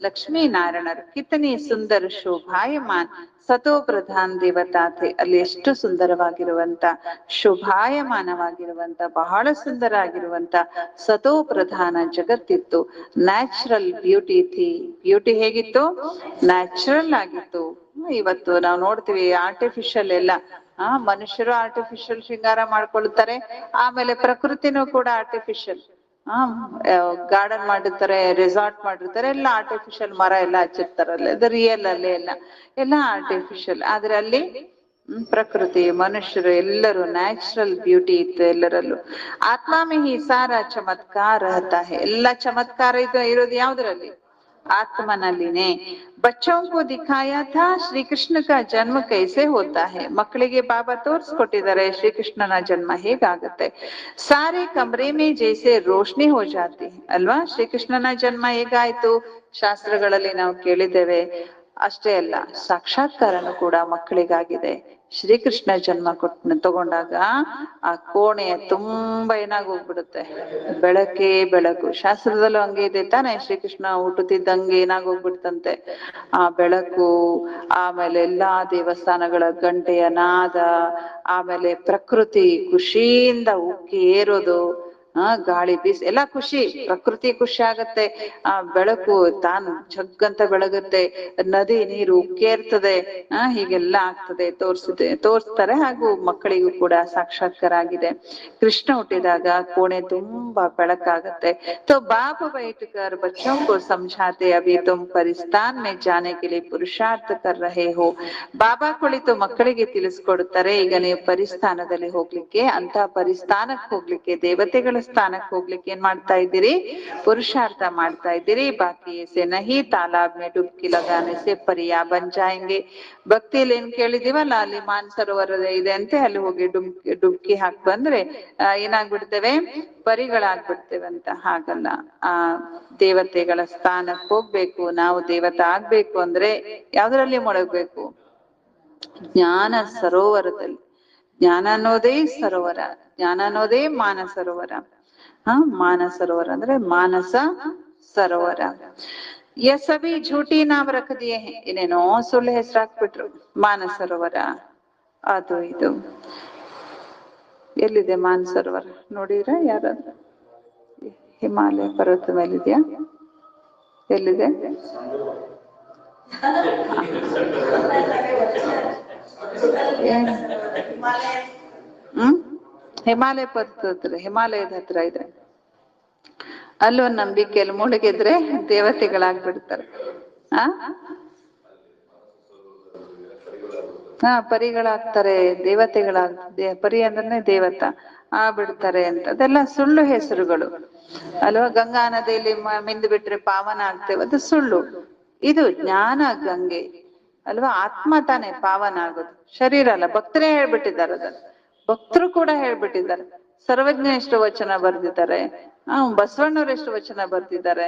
ಲಕ್ಷ್ಮೀನಾರಾಯಣರು. ಕಿತನಿ ಸುಂದರ ಶೋಭಾಯಮಾನ್ ಸತೋ ಪ್ರಧಾನ್ ದೇವತಾತೆ, ಅಲ್ಲಿ ಎಷ್ಟು ಸುಂದರವಾಗಿರುವಂತ, ಶೋಭಾಯಮಾನವಾಗಿರುವಂತ, ಬಹಳ ಸುಂದರ ಆಗಿರುವಂತ ಸತೋ ಪ್ರಧಾನ ಜಗತ್ತಿತ್ತು. ನ್ಯಾಚುರಲ್ ಬ್ಯೂಟಿ ಥಿ. ಬ್ಯೂಟಿ ಹೇಗಿತ್ತು? ನ್ಯಾಚುರಲ್ ಆಗಿತ್ತು. ಇವತ್ತು ನಾವು ನೋಡ್ತೀವಿ ಆರ್ಟಿಫಿಷಿಯಲ್ ಎಲ್ಲ, ಮನುಷ್ಯರು ಆರ್ಟಿಫಿಷಿಯಲ್ ಶೃಂಗಾರ ಮಾಡ್ಕೊಳ್ತಾರೆ, ಆಮೇಲೆ ಪ್ರಕೃತಿನೂ ಕೂಡ ಆರ್ಟಿಫಿಷಿಯಲ್. ಗಾರ್ಡನ್ ಮಾಡಿರ್ತಾರೆ, ರೆಸಾರ್ಟ್ ಮಾಡಿರ್ತಾರೆ, ಎಲ್ಲ ಆರ್ಟಿಫಿಷಿಯಲ್ ಮರ ಎಲ್ಲ ಹಚ್ಚಿರ್ತಾರಲ್ಲ, ಅದು ರಿಯಲ್ ಅಲ್ಲೇ ಎಲ್ಲ ಆರ್ಟಿಫಿಷಿಯಲ್. ಆದ್ರೆ ಅಲ್ಲಿ ಪ್ರಕೃತಿ, ಮನುಷ್ಯರು ಎಲ್ಲರೂ ನ್ಯಾಚುರಲ್ ಬ್ಯೂಟಿ ಇತ್ತು ಎಲ್ಲರಲ್ಲೂ. ಆತ್ಮ ಮೇ ಹಿ ಸಾರಾ ಚಮತ್ಕಾರ ರಹತಾ ಹೈ. ಎಲ್ಲ ಚಮತ್ಕಾರ ಇರೋದು ಯಾವ್ದ್ರಲ್ಲಿ? ಆತ್ಮನಲ್ಲಿನೇ. ಬಚ್ಚೋಂ ಕೋ ದಿಖಾಯಾ ಥಾ ಶ್ರೀ ಕೃಷ್ಣ ಕಾ ಜನ್ಮ ಕೈಸೆ ಹೋತಾ ಹೈ. ಮಕ್ಕಳಿಗೆ ಬಾಬಾ ತೋರ್ಸ್ಕೊಟ್ಟಿದ್ದಾರೆ ಶ್ರೀಕೃಷ್ಣನ ಜನ್ಮ ಹೇಗಾಗುತ್ತೆ. ಸಾರೆ ಕಮರೆ ಮೇ ಜೈಸೆ ರೋಶ್ನಿ ಹೋ ಜಾತಿ ಅಲ್ವಾ. ಶ್ರೀಕೃಷ್ಣನ ಜನ್ಮ ಹೇಗಾಯ್ತು ಶಾಸ್ತ್ರಗಳಲ್ಲಿ ನಾವು ಕೇಳಿದ್ದೇವೆ. ಅಷ್ಟೇ ಅಲ್ಲ, ಸಾಕ್ಷಾತ್ಕಾರನು ಕೂಡ ಮಕ್ಕಳಿಗಾಗಿದೆ. ಶ್ರೀಕೃಷ್ಣ ಜನ್ಮ ತಗೊಂಡಾಗ ಆ ಕೋಣೆಯ ತುಂಬಾ ಏನಾಗೋಗ್ಬಿಡುತ್ತೆ, ಬೆಳಕೇ ಬೆಳಕು. ಶಾಸ್ತ್ರದಲ್ಲೂ ಹಂಗೆ ಇದೆ ತಾನೆ, ಶ್ರೀಕೃಷ್ಣ ಹುಟ್ಟುತ್ತಿದ್ದಂಗೆ ಏನಾಗೋಗ್ಬಿಡ್ತಂತೆ ಆ ಬೆಳಕು, ಆಮೇಲೆ ಎಲ್ಲಾ ದೇವಸ್ಥಾನಗಳ ಗಂಟೆಯ ನಾದ, ಆಮೇಲೆ ಪ್ರಕೃತಿ ಖುಷಿಯಿಂದ ಉಕ್ಕಿ ಏರೋದು, ಗಾಳಿ ಬೀಸ್ ಎಲ್ಲ ಖುಷಿ, ಪ್ರಕೃತಿ ಖುಷಿ ಆಗತ್ತೆ. ಆ ಬೆಳಕು ತಾನು ಜಗ್ಗಂತ ಬೆಳಗುತ್ತೆ, ನದಿ ನೀರು ಉಕ್ಕೇರ್ತದೆ, ಹೀಗೆಲ್ಲ ಆಗ್ತದೆ, ತೋರಿಸ್ತಾರೆ. ಹಾಗೂ ಮಕ್ಕಳಿಗೂ ಕೂಡ ಸಾಕ್ಷಾತ್ಕಾರ ಆಗಿದೆ. ಕೃಷ್ಣ ಹುಟ್ಟಿದಾಗ ಕೋಣೆ ತುಂಬಾ ಬೆಳಕಾಗತ್ತೆ. तो बाप बैठकर बच्चों को समझाते अभी तुम परिस्थान में जाने के लिए पुरुषार्थ कर रहे हो. ಬಾಬಾ ಕುಳಿತು ಮಕ್ಕಳಿಗೆ ತಿಳಿಸ್ಕೊಡುತ್ತಾರೆ, ಈಗ ನೀವು ಪರಿಸ್ಥಾನದಲ್ಲಿ ಹೋಗ್ಲಿಕ್ಕೆ, ಅಂತ ಪರಿಸ್ಥಾನಕ್ಕೆ ಹೋಗ್ಲಿಕ್ಕೆ, ದೇವತೆಗಳ ಸ್ಥಾನಕ್ಕೆ ಹೋಗ್ಲಿಕ್ಕೆ ಏನ್ ಮಾಡ್ತಾ ಇದ್ದೀರಿ? ಪುರುಷಾರ್ಥ ಮಾಡ್ತಾ ಇದ್ದೀರಿ. ಬಾಕಿ ಏಸೆ ನಹಿ ತಾಲಾಬ್ ಮೇ ಡುಬ್ಕಿ ಲಗಾನೆ ಸೆ ಪರಿಯಾ ಬನ್ ಜಾಯೆಂಗೆ. ಭಕ್ತಿಯಲ್ಲಿ ಏನ್ ಕೇಳಿದೀವಲ್ಲ, ಅಲ್ಲಿ ಮಾನಸರೋವರ ಇದೆ ಅಂತೆ, ಅಲ್ಲಿ ಹೋಗಿ ಡುಬ್ಕಿ ಹಾಕಿ ಬಂದ್ರೆ ಏನಾಗ್ಬಿಡ್ತೇವೆ? ಪರಿಗಳಾಗ್ಬಿಡ್ತೇವೆ ಅಂತ. ಹಾಗಲ್ಲ, ಆ ದೇವತೆಗಳ ಸ್ಥಾನಕ್ಕೆ ಹೋಗ್ಬೇಕು, ನಾವು ದೇವತೆ ಆಗ್ಬೇಕು ಅಂದ್ರೆ ಯಾವ್ದ್ರಲ್ಲಿ ಮೊಳಗ್ಬೇಕು? ಜ್ಞಾನ ಸರೋವರದಲ್ಲಿ. ಜ್ಞಾನ ಅನ್ನೋದೇ ಸರೋವರ, ಜ್ಞಾನ ಅನ್ನೋದೇ ಮಾನಸರೋವರ. ಮಾನಸರೋವರ ಅಂದ್ರೆ ಮಾನಸ ಸರೋವರ. ಸಭಿ ಝೂಟಿ ನಾಮ್ ರಖ ದಿಯೇ ಹೈ. ಏನೇನೋ ಸುಳ್ಳು ಹೆಸರು ಹಾಕ್ಬಿಟ್ರು. ಮಾನಸರೋವರ ಅದು ಇದು. ಎಲ್ಲಿದೆ ಮಾನಸರೋವರ ನೋಡಿದ್ರ ಯಾರಾದ್ರೂ? ಹಿಮಾಲಯ ಪರ್ವತ ಮೇಲಿದ್ಯಾ? ಎಲ್ಲಿದೆ? ಹಿಮಾಲಯ ಪರ್ವತ ಹತ್ರ, ಹಿಮಾಲಯದ ಹತ್ರ ಇದೆ. ಅಲ್ಲೊಂದು ನಂಬಿಕೆ, ಅಲ್ಲಿ ಮುಳುಗಿದ್ರೆ ದೇವತೆಗಳಾಗ್ಬಿಡ್ತಾರೆ. ಪರಿಗಳಾಗ್ತಾರೆ, ಪರಿ ಅಂದ್ರೆ ದೇವತಾ ಬಿಡ್ತಾರೆ ಅಂತ. ಅದೆಲ್ಲ ಸುಳ್ಳು ಹೆಸರುಗಳು ಅಲ್ವಾ. ಗಂಗಾ ನದಿಯಲ್ಲಿ ಮಿಂದು ಬಿಟ್ರೆ ಪಾವನ ಆಗ್ತೇವೆ, ಅದು ಸುಳ್ಳು. ಇದು ಜ್ಞಾನ ಗಂಗೆ ಅಲ್ವಾ. ಆತ್ಮ ತಾನೇ ಪಾವನ ಆಗೋದು, ಶರೀರ ಅಲ್ಲ. ಭಕ್ತರೇ ಹೇಳ್ಬಿಟ್ಟಿದ್ದಾರೆ ಅದನ್ನು, ಭಕ್ತರು ಕೂಡ ಹೇಳ್ಬಿಟ್ಟಿದ್ದಾರೆ. ಸರ್ವಜ್ಞ ಎಷ್ಟು ವಚನ ಬರ್ದಿದ್ದಾರೆ, ಬಸವಣ್ಣವ್ರು ಎಷ್ಟು ವಚನ ಬರ್ದಿದ್ದಾರೆ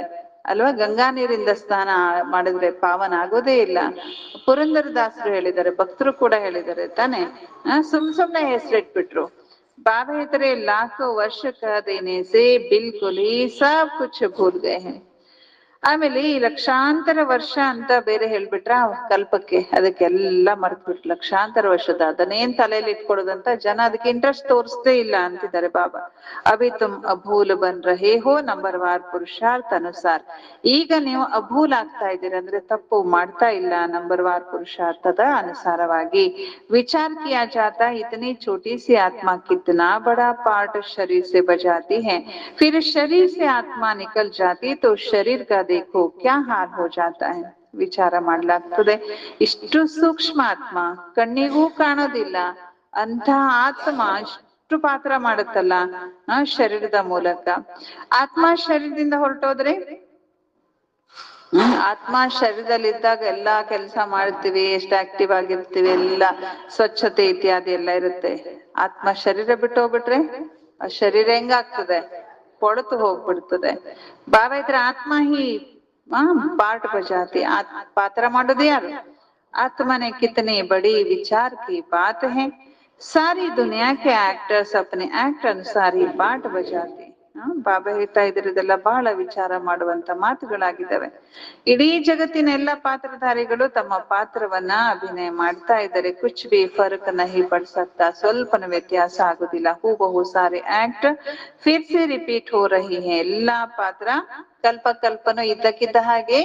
ಅಲ್ವಾ. ಗಂಗಾ ನೀರಿಂದ ಸ್ನಾನ ಮಾಡಿದ್ರೆ ಪಾವನ ಆಗೋದೇ ಇಲ್ಲ. ಪುರಂದರದಾಸರು ಹೇಳಿದ್ದಾರೆ, ಭಕ್ತರು ಕೂಡ ಹೇಳಿದ್ದಾರೆ ತಾನೆ. ಸುಮ್ನೆ ಹೆಸರಿಟ್ಬಿಟ್ರು. बाबा तेरे लाखों वर्ष का देने से बिल्कुल ही सब कुछ भूल गए हैं. ಆಮೇಲೆ ಈ ಲಕ್ಷಾಂತರ ವರ್ಷ ಅಂತ ಬೇರೆ ಹೇಳ್ಬಿಟ್ರ ಕಲ್ಪಕ್ಕೆ, ಅದಕ್ಕೆಲ್ಲ ಮರ್ತ್ಬಿಟ್ರು. ಲಕ್ಷಾಂತರ ವರ್ಷದ ಅದನ್ನೇನ್ ತಲೆಯಲ್ಲಿ ಇಟ್ಕೊಡೋದಂತ ಜನ ಅದಕ್ಕೆ ಇಂಟ್ರೆಸ್ಟ್ ತೋರಿಸ್ತೇ ಇಲ್ಲ ಅಂತಿದ್ದಾರೆ ಬಾಬಾ. ಅಭಿ ತುಮ್ ಅಭೂಲ್ ಬನ್ ರಹೇ ಹೋ ನಂಬರ್ ವಾರ್ ಪುರುಷಾರ್ಥ ಅನುಸಾರ. ಈಗ ನೀವು ಅಭೂಲ್ ಆಗ್ತಾ ಇದ್ದೀರಿ ಅಂದ್ರೆ ತಪ್ಪು ಮಾಡ್ತಾ ಇಲ್ಲ, ನಂಬರ್ ವಾರ್ ಪುರುಷಾರ್ಥದ ಅನುಸಾರವಾಗಿ. ವಿಚಾರ ಕಿಯಾ ಜಾತಾ ಇತನಿ छोटी सी आत्मा कितना बड़ा पार्ट शरीर से बजाती है, फिर शरीर से आत्मा निकल जाती तो शरीर का देखो क्या हाल हो जाता है. ವಿಚಾರ ಮಾಡ್ಲಾಗ್ತದೆ. ಇಷ್ಟು ಸೂಕ್ಷ್ಮ ಆತ್ಮ, ಕಣ್ಣಿಗೂ ಕಾಣೋದಿಲ್ಲ ಅಂತ ಆತ್ಮ ಇಷ್ಟು ಪಾತ್ರ ಮಾಡುತ್ತಲ್ಲ ಶರೀರದ ಮೂಲಕ. ಆತ್ಮ ಶರೀರದಿಂದ ಹೊರಟೋದ್ರೆ, ಆತ್ಮ ಶರೀರದಲ್ಲಿದ್ದಾಗ ಎಲ್ಲಾ ಕೆಲಸ ಮಾಡ್ತೀವಿ, ಎಷ್ಟು ಆಕ್ಟಿವ್ ಆಗಿರ್ತೀವಿ, ಎಲ್ಲ ಸ್ವಚ್ಛತೆ ಇತ್ಯಾದಿ ಎಲ್ಲ ಇರುತ್ತೆ. ಆತ್ಮ ಶರೀರ ಬಿಟ್ಟು ಹೋಗ್ಬಿಟ್ರೆ ಆ ಶರೀರ ಹೆಂಗಾಗ್ತದೆ, ಕೊಳತು ಹೋಗ್ಬಿಡ್ತದೆ. ಬಾಬಾ ಇದ್ರ ಆತ್ಮ ಹಿ ಪಾರ್ಟ್ ಬಜಾತಿ, ಪಾತ್ರ ಮಾಡೋದು ಯಾರು? आत्मा ने कितनी बड़ी विचार की बात है, सारी दुनिया के एक्टर्स अपने एक्ट अनुसार ही पाठ बजाते. ಬಾಬಾ ಹೇಳ್ತಾ ಇದ್ರದೆಲ್ಲ ಬಹಳ ವಿಚಾರ ಮಾಡುವಂತ ಮಾತುಗಳಾಗಿದ್ದಾವೆ. ಇಡೀ ಜಗತ್ತಿನ ಎಲ್ಲ ಪಾತ್ರಧಾರಿಗಳು ತಮ್ಮ ಪಾತ್ರವನ್ನ ಅಭಿನಯ ಮಾಡ್ತಾ ಇದ್ದಾರೆ. ಕುಚ್ ಬಿ ಫರ್ಕ್ ನಹಿ ಪಡ್ ಸಕ್ತಾ, ಸ್ವಲ್ಪನ ವ್ಯತ್ಯಾಸ ಆಗುದಿಲ್ಲ. ಹೂಬಹು ಸಾರೆ ಆಕ್ಟ್ ಫಿರ್ ಸೆ ರಿಪೀಟ್ ಹೋ ರಹಿ ಹೈ. ಎಲ್ಲಾ ಪಾತ್ರ ಕಲ್ಪನೂ ಇದ್ದಕ್ಕಿದ್ದ ಹಾಗೆ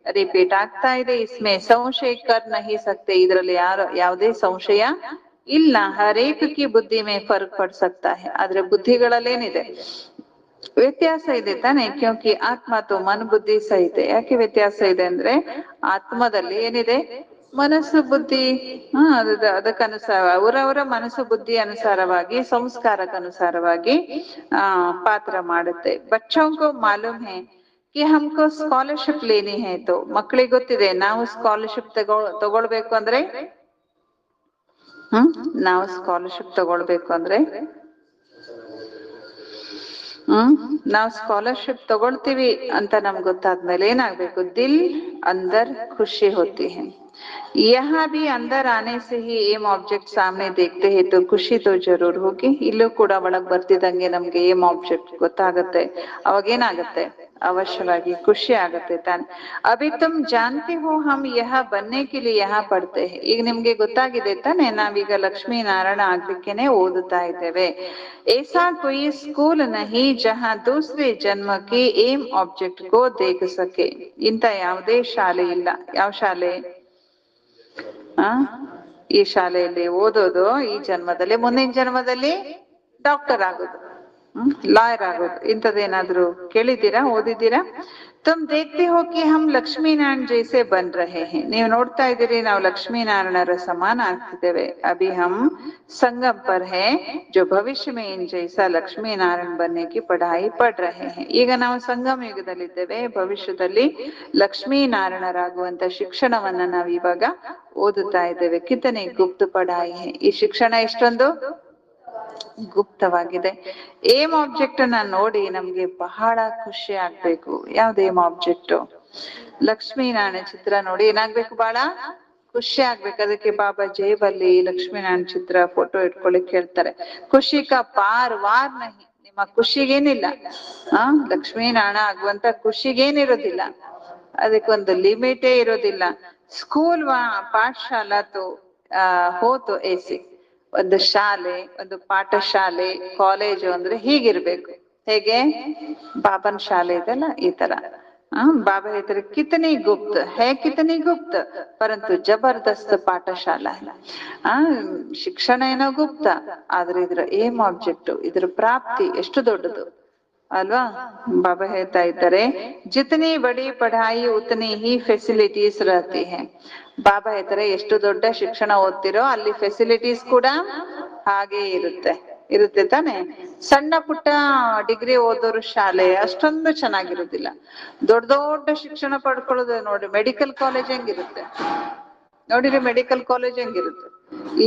ರಿಪೀಟ್ ಆಗ್ತಾ ಇದೆ. ಇಸ್ಮೆ ಸಂಶಯ ಕರ್ ನಹಿ ಸಕ್ತೆ, ಇದರಲ್ಲಿ ಯಾವುದೇ ಸಂಶಯ ಇಲ್ಲ. ಹರೇಕ್ ಕಿ ಬುದ್ಧಿ ಮೇ ಫರ್ಕ್ ಪಡ್ ಸಕ್ತಾ ಹೈ, ಆದ್ರೆ ಬುದ್ಧಿಗಳಲ್ಲೇನಿದೆ ವ್ಯತ್ಯಾಸ ಇದೆ ತಾನೆ. ಕ್ಯೋಂಕಿ ಆತ್ಮ ತೋ ಮನ ಬುದ್ಧಿ ಸಹಿತ. ಯಾಕೆ ವ್ಯತ್ಯಾಸ ಇದೆ ಅಂದ್ರೆ ಆತ್ಮದಲ್ಲಿ ಏನಿದೆ, ಮನಸ್ಸು ಬುದ್ಧಿ. ಅದಕ್ಕನುಸಾರ ಅವರವರ ಮನಸ್ಸು ಬುದ್ಧಿ ಅನುಸಾರವಾಗಿ, ಸಂಸ್ಕಾರಕ್ಕನುಸಾರವಾಗಿ ಪಾತ್ರ ಮಾಡುತ್ತೆ. ಬಚ್ಚೋಂಕೋ ಮಾಲೂಮ್ ಹೈ कि हमको स्कॉलरशिप लेनी है, तो ಮಕ್ಕಳಿಗೆ ಗೊತ್ತಿದೆ ನಾವು ಸ್ಕಾಲರ್ಶಿಪ್ ತಗೊಳ್ಬೇಕು ಅಂದ್ರೆ, ನಾವು ಸ್ಕಾಲರ್ಶಿಪ್ ತಗೊಳ್ಬೇಕು ಅಂದ್ರೆ ನಾವು ಸ್ಕಾಲರ್ಶಿಪ್ ತಗೊಳ್ತೀವಿ ಅಂತ ನಮ್ಗೆ ಗೊತ್ತಾದ್ಮೇಲೆ ಏನಾಗ್ಬೇಕು, ದಿಲ್ अंदर खुशी होती है. यहाँ भी अंदर आने से ही एम ऑब्जेक्ट सामने देखते हैं तो खुशी तो जरूर होगी. ಇಲ್ಲೂ ಕೂಡ ಒಳಗ್ ಬರ್ತಿದಂಗೆ ನಮ್ಗೆ ಏಮ್ ಆಬ್ಜೆಕ್ಟ್ ಗೊತ್ತಾಗತ್ತೆ, ಅವಾಗೇನಾಗತ್ತೆ, ಅವಶ್ಯವಾಗಿ ಖುಷಿ ಆಗತ್ತೆ ತಾನೆ. ಅಭಿ ತುಮ್ ಜಾನ್ತೆ ಹೋ ಹಮ್ ಯಹ ಬನ್ನೆ ಕೆ ಲಿಯೆ ಯಹ ಪಡ್ತೆ ಹೈ. ಈಗ ನಿಮ್ಗೆ ಗೊತ್ತಾಗಿದೆ ತಾನೆ, ನಾವೀಗ ಲಕ್ಷ್ಮೀ ನಾರಾಯಣ ಆಗ್ಲಿಕ್ಕೆನೆ ಓದುತ್ತಾ ಇದ್ದೇವೆ. ऐसा कोई स्कूल नहीं जहाँ दूसरे जन्म की एम ऑब्जेक्ट को देख सके. ಇಂತ ಯಾವುದೇ ಶಾಲೆ ಇಲ್ಲ. ಯಾವ ಶಾಲೆ? ಈ ಶಾಲೆಯಲ್ಲಿ ಓದೋದು ಈ ಜನ್ಮದಲ್ಲಿ, ಮುಂದಿನ ಜನ್ಮದಲ್ಲಿ ಡಾಕ್ಟರ್ ಆಗೋದು, ಲಾಯರ್ ಆಗೋದು, ಇಂಥದ್ದೇನಾದ್ರೂ ಕೇಳಿದ್ದೀರಾ, ಓದಿದ್ದೀರಾ? तुम देखते हो कि हम लक्ष्मी नारायण जैसे बन रहे हैं. ನೀವು ನೋಡ್ತಾ ಇದ್ದೀರಿ ನಾವು ಲಕ್ಷ್ಮೀ ನಾರಾಯಣರ ಸಮಾನ ಆಗ್ತಿದ್ದೇವೆ. अभी हम संगम पर है जो भविष्य में इन जैसा लक्ष्मी नारायण बनने की पढ़ाई पढ़ रहे हैं. ಈಗ ನಾವು ಸಂಗಮ ಯುಗದಲ್ಲಿದ್ದೇವೆ, ಭವಿಷ್ಯದಲ್ಲಿ ಲಕ್ಷ್ಮೀ ನಾರಾಯಣರಾಗುವಂತ ಶಿಕ್ಷಣವನ್ನ ನಾವು ಇವಾಗ ಓದುತ್ತಾ ಇದ್ದೇವೆ. ಕಿತನೆ ಗುಪ್ತ ಪಢಾಯಿ ಹೈ. ಈ ಶಿಕ್ಷಣ ಎಷ್ಟೊಂದು ಗುಪ್ತವಾಗಿದೆ. ಏಮ್ ಆಬ್ಜೆಕ್ಟ್ ಅನ್ನ ನೋಡಿ ನಮ್ಗೆ ಬಹಳ ಖುಷಿ ಆಗ್ಬೇಕು. ಯಾವ್ದು ಏಮ್ ಆಬ್ಜೆಕ್ಟ್? ಲಕ್ಷ್ಮೀನಾರಾಯಣ ಚಿತ್ರ ನೋಡಿ ಏನಾಗ್ಬೇಕು, ಬಹಳ ಖುಷಿ ಆಗ್ಬೇಕು. ಅದಕ್ಕೆ ಬಾಬಾ ಜೇಬಲ್ಲಿ ಲಕ್ಷ್ಮೀನಾರಾಯಣ ಚಿತ್ರ ಫೋಟೋ ಇಟ್ಕೊಳಿಕ್ ಹೇಳ್ತಾರೆ. ಖುಷಿ ಕಾ ಪಾರ್ ವಾರ್ ನಹಿ. ನಿಮ್ಮ ಖುಷಿಗೇನಿಲ್ಲ, ಲಕ್ಷ್ಮೀನಾರಾಯಣ ಆಗುವಂತ ಖುಷಿಗೇನಿರೋದಿಲ್ಲ, ಅದಕ್ಕೊಂದು ಲಿಮಿಟೇ ಇರೋದಿಲ್ಲ. ಸ್ಕೂಲ್ ಪಾಠಶಾಲಾ ತೋ ಹೋತು ಏಸಿ. ಒಂದು ಶಾಲೆ, ಒಂದು ಪಾಠಶಾಲೆ, ಕಾಲೇಜು ಅಂದ್ರೆ ಹೀಗಿರ್ಬೇಕು. ಹೇಗೆ ಬಾಬನ್ ಶಾಲೆ ಇದೆಲ್ಲ ಈ ತರ बाबा कहते कितनी गुप्त है, कितनी गुप्त परंतु जबरदस्त पाठशाला है। ಶಿಕ್ಷಣ ಏನೋ ಗುಪ್ತ ಆದ್ರೆ ಇದ್ರ ಏಮ್ ಆಬ್ಜೆಕ್ಟ್, ಇದ್ರ ಪ್ರಾಪ್ತಿ ಎಷ್ಟು ದೊಡ್ಡದು ಅಲ್ವಾ. ಬಾಬಾ ಹೇಳ್ತಾ ಇದ್ದಾರೆ ಜಿತನಿ ಬಡಿ ಪಢಾಯಿ ಉತನಿ ಹಿ ಫೆಸಿಲಿಟೀಸ್ ರಹತಿ ಹೈ. ಬಾಬಾ ಹೇಳ್ತಾರೆ ಎಷ್ಟು ದೊಡ್ಡ ಶಿಕ್ಷಣ ಓದ್ತಿರೋ ಅಲ್ಲಿ ಫೆಸಿಲಿಟೀಸ್ ಕೂಡ ಹಾಗೆ ಇರುತ್ತೆ ತಾನೆ. ಸಣ್ಣ ಪುಟ್ಟ ಡಿಗ್ರಿ ಓದೋರು ಶಾಲೆ ಅಷ್ಟೊಂದು ಚೆನ್ನಾಗಿರುದಿಲ್ಲ. ದೊಡ್ಡ ದೊಡ್ಡ ಶಿಕ್ಷಣ ಪಡ್ಕೊಳ್ಳೋದು ನೋಡ್ರಿ, ಮೆಡಿಕಲ್ ಕಾಲೇಜ್ ಹೆಂಗಿರುತ್ತೆ ನೋಡಿರಿ, ಮೆಡಿಕಲ್ ಕಾಲೇಜ್ ಹೆಂಗಿರುತ್ತೆ,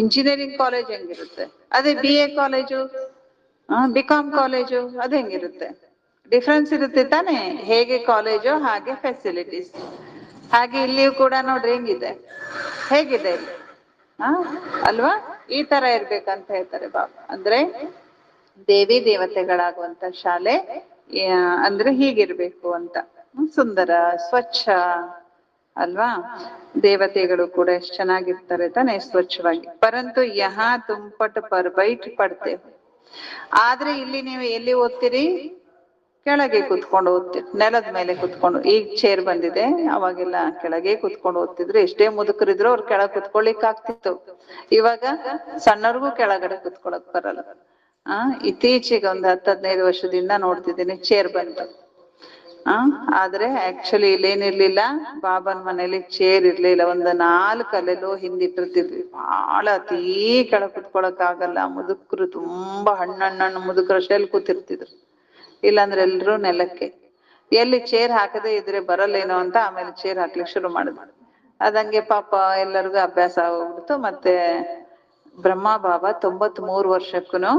ಇಂಜಿನಿಯರಿಂಗ್ ಕಾಲೇಜ್ ಹೆಂಗಿರುತ್ತೆ, ಅದೇ BA ಕಾಲೇಜು BCom ಕಾಲೇಜು ಅದು ಹೆಂಗಿರುತ್ತೆ, ಡಿಫ್ರೆನ್ಸ್ ಇರುತ್ತೆ ತಾನೆ. ಹೇಗೆ ಕಾಲೇಜು ಹಾಗೆ ಫೆಸಿಲಿಟೀಸ್. ಹಾಗೆ ಇಲ್ಲಿಯೂ ಕೂಡ ನೋಡ್ರಿ ಹೇಗಿದೆ ಇಲ್ಲಿ ಅಲ್ವಾ. ಈ ತರ ಇರ್ಬೇಕಂತ ಹೇಳ್ತಾರೆ ಬಾಬಾ. ಅಂದ್ರೆ ದೇವಿ ದೇವತೆಗಳಾಗುವಂತ ಶಾಲೆ ಅಂದ್ರೆ ಹೀಗಿರ್ಬೇಕು ಅಂತ, ಸುಂದರ ಸ್ವಚ್ಛ ಅಲ್ವಾ. ದೇವತೆಗಳು ಕೂಡ ಎಷ್ಟು ಚೆನ್ನಾಗಿರ್ತಾರೆ ತಾನೆ, ಸ್ವಚ್ಛವಾಗಿ. ಪರಂತು ಯಹಾ ತುಮ್ ಪಟ್ ಪರ್ ಬೈಟ್ ಪಡ್ತೆ, ಆದ್ರೆ ಇಲ್ಲಿ ನೀವು ಎಲ್ಲಿ ಓದ್ತೀರಿ, ಕೆಳಗೆ ಕುತ್ಕೊಂಡು ಓದ್ತೀರಿ, ನೆಲದ ಮೇಲೆ ಕುತ್ಕೊಂಡು. ಈಗ ಚೇರ್ ಬಂದಿದೆ, ಅವಾಗೆಲ್ಲ ಕೆಳಗೆ ಕುತ್ಕೊಂಡು ಓದ್ತಿದ್ರು. ಎಷ್ಟೇ ಮುದುಕರಿದ್ರು ಅವ್ರು ಕೆಳಗೆ ಕುತ್ಕೊಳ್ಳಿಕ್ ಆಗ್ತಿತ್ತು. ಇವಾಗ ಸಣ್ಣವ್ರಿಗೂ ಕೆಳಗಡೆ ಕುತ್ಕೊಳಕ್ ಬರಲ್ಲ. ಇತ್ತೀಚೆಗೆ ಒಂದು 10-15 ವರ್ಷದಿಂದ ನೋಡ್ತಿದ್ದೀನಿ ಚೇರ್ ಬಂತು. ಆದ್ರೆ ಆಕ್ಚುಲಿ ಇಲ್ಲೇನಿರ್ಲಿಲ್ಲ, ಬಾಬನ್ ಮನೇಲಿ ಚೇರ್ ಇರ್ಲಿಲ್ಲ. ಒಂದು 4 ಅಲ್ಲೆಲ್ಲೋ ಹಿಂದಿಟ್ಟಿರ್ತಿದ್ವಿ. ಬಹಳ ಅತೀ ಕೆಳಗ್ ಕುತ್ಕೊಳಕ್ ಆಗಲ್ಲ, ಮುದುಕರು ತುಂಬಾ ಹಣ್ಣಣ್ಣಣ್ಣು ಮುದುಕರು ಅಷ್ಟೇ ಅಲ್ಲಿ ಕೂತಿರ್ತಿದ್ರು. ಇಲ್ಲಾಂದ್ರೆ ಎಲ್ರು ನೆಲಕ್ಕೆ. ಎಲ್ಲಿ ಚೇರ್ ಹಾಕದೇ ಇದ್ರೆ ಬರಲ್ಲೇನೋ ಅಂತ ಆಮೇಲೆ ಚೇರ್ ಹಾಕ್ಲಿಕ್ಕೆ ಶುರು ಮಾಡಿದ್ರು. ಅದಂಗೆ ಪಾಪ ಎಲ್ಲರಿಗೂ ಅಭ್ಯಾಸ ಆಗೋಗ್ಬಿಡ್ತು. ಮತ್ತೆ ಬ್ರಹ್ಮ ಬಾಬಾ 93 ವರ್ಷಕ್ಕೂನು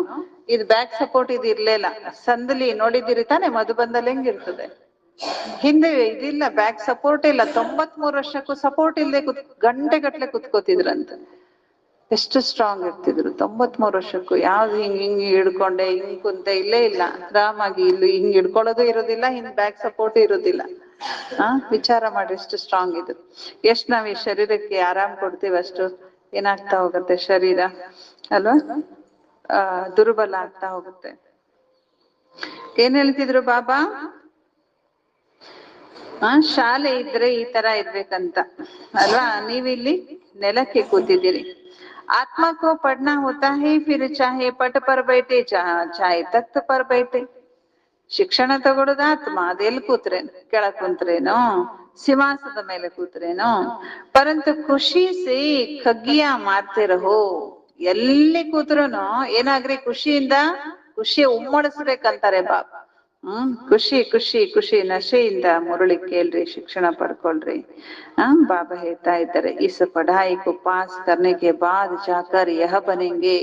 ಇದು ಬ್ಯಾಕ್ ಸಪೋರ್ಟ್ ಇದು ಇರ್ಲಿಲ್ಲ. ಸಂದಲಿ ನೋಡಿದ್ದೀರಿ ತಾನೆ, ಮಧುಬಂದಲ್ಲಿ ಹೆಂಗಿರ್ತದೆ, ಹಿಂದೆ ಇದಿಲ್ಲ, ಬ್ಯಾಕ್ ಸಪೋರ್ಟ್ ಇಲ್ಲ. 93 ವರ್ಷಕ್ಕೂ ಸಪೋರ್ಟ್ ಇಲ್ಲದೆ ಗಂಟೆ ಗಟ್ಲೆ ಕುತ್ಕೋತಿದ್ರಂತೆ. ಎಷ್ಟು ಸ್ಟ್ರಾಂಗ್ ಇರ್ತಿದ್ರು 93 ವರ್ಷಕ್ಕೂ. ಯಾವ್ದು ಹಿಂಗ್ ಹಿಡ್ಕೊಂಡೆ ಹಿಂಗ್ ಕುಂತ ಇಲ್ಲೇ ಇಲ್ಲ, ಆರಾಮಾಗಿ. ಇಲ್ಲಿ ಹಿಂಗ್ ಹಿಡ್ಕೊಳ್ಳೋದು ಇರೋದಿಲ್ಲ, ಹಿಂದ್ ಬ್ಯಾಕ್ ಸಪೋರ್ಟ್ ಇರೋದಿಲ್ಲ. ವಿಚಾರ ಮಾಡಿ ಎಷ್ಟು ಸ್ಟ್ರಾಂಗ್ ಇದ್ರು. ಎಷ್ಟ್ ನಾವ್ ಈ ಶರೀರಕ್ಕೆ ಆರಾಮ್ ಕೊಡ್ತೀವಿ ಅಷ್ಟು ಏನಾಗ್ತಾ ಹೋಗುತ್ತೆ ಶರೀರ ಅಲ್ವಾ, ದುರ್ಬಲ ಆಗ್ತಾ ಹೋಗುತ್ತೆ. ಏನ್ ಹೇಳ್ತಿದ್ರು ಬಾಬಾ, ಶಾಲೆ ಇದ್ರೆ ಈ ತರ ಇರ್ಬೇಕಂತ ಅಲ್ವಾ. ನೀವಿಲ್ಲಿ ನೆಲಕ್ಕೆ ಕೂತಿದ್ದೀರಿ. आत्मा को पढ़ना होता है, फिर चाहे पट पर बैठे चाहे तख्त पर बैठे. ಶಿಕ್ಷಣ ತಗೊಳ್ಳೋದು ಆತ್ಮ, ಅದೆಲ್ಲಿ ಕೂತ್ರೇನು, ಕೆಳಗ್ ಕುಂತ್ರೇನೋ, ಸಿಂಹಾಸನದ ಮೇಲೆ ಕೂತ್ರೇನೋ. ಪರಂತು ಖುಷಿ ಸೇ ಖಗ್ಗಿಯ ಮಾರ್ತೆ ರಹೋ. ಎಲ್ಲಿ ಕೂತ್ರುನು ಏನಾಗ್ರಿ, ಖುಷಿಯಿಂದ ಖುಷಿ ಉಮ್ಮಡಿಸ್ಬೇಕಂತಾರೆ ಬಾಬಾ. ಖುಷಿ ಖುಷಿ ಖುಷಿ ನಶೆಯಿಂದ ಮುರಳಿ ಕೇಳ್ರಿ, ಶಿಕ್ಷಣ ಪಡ್ಕೊಳ್ರಿ. ಬಾಬಾ ಹೇಳ್ತಾ ಇದ್ದಾರೆ is Padhai co pass ಕರ್ನೆ K ಬಾದ್ ಜಾಕರ್ ಯಹ ಬನೆಂಗೆ.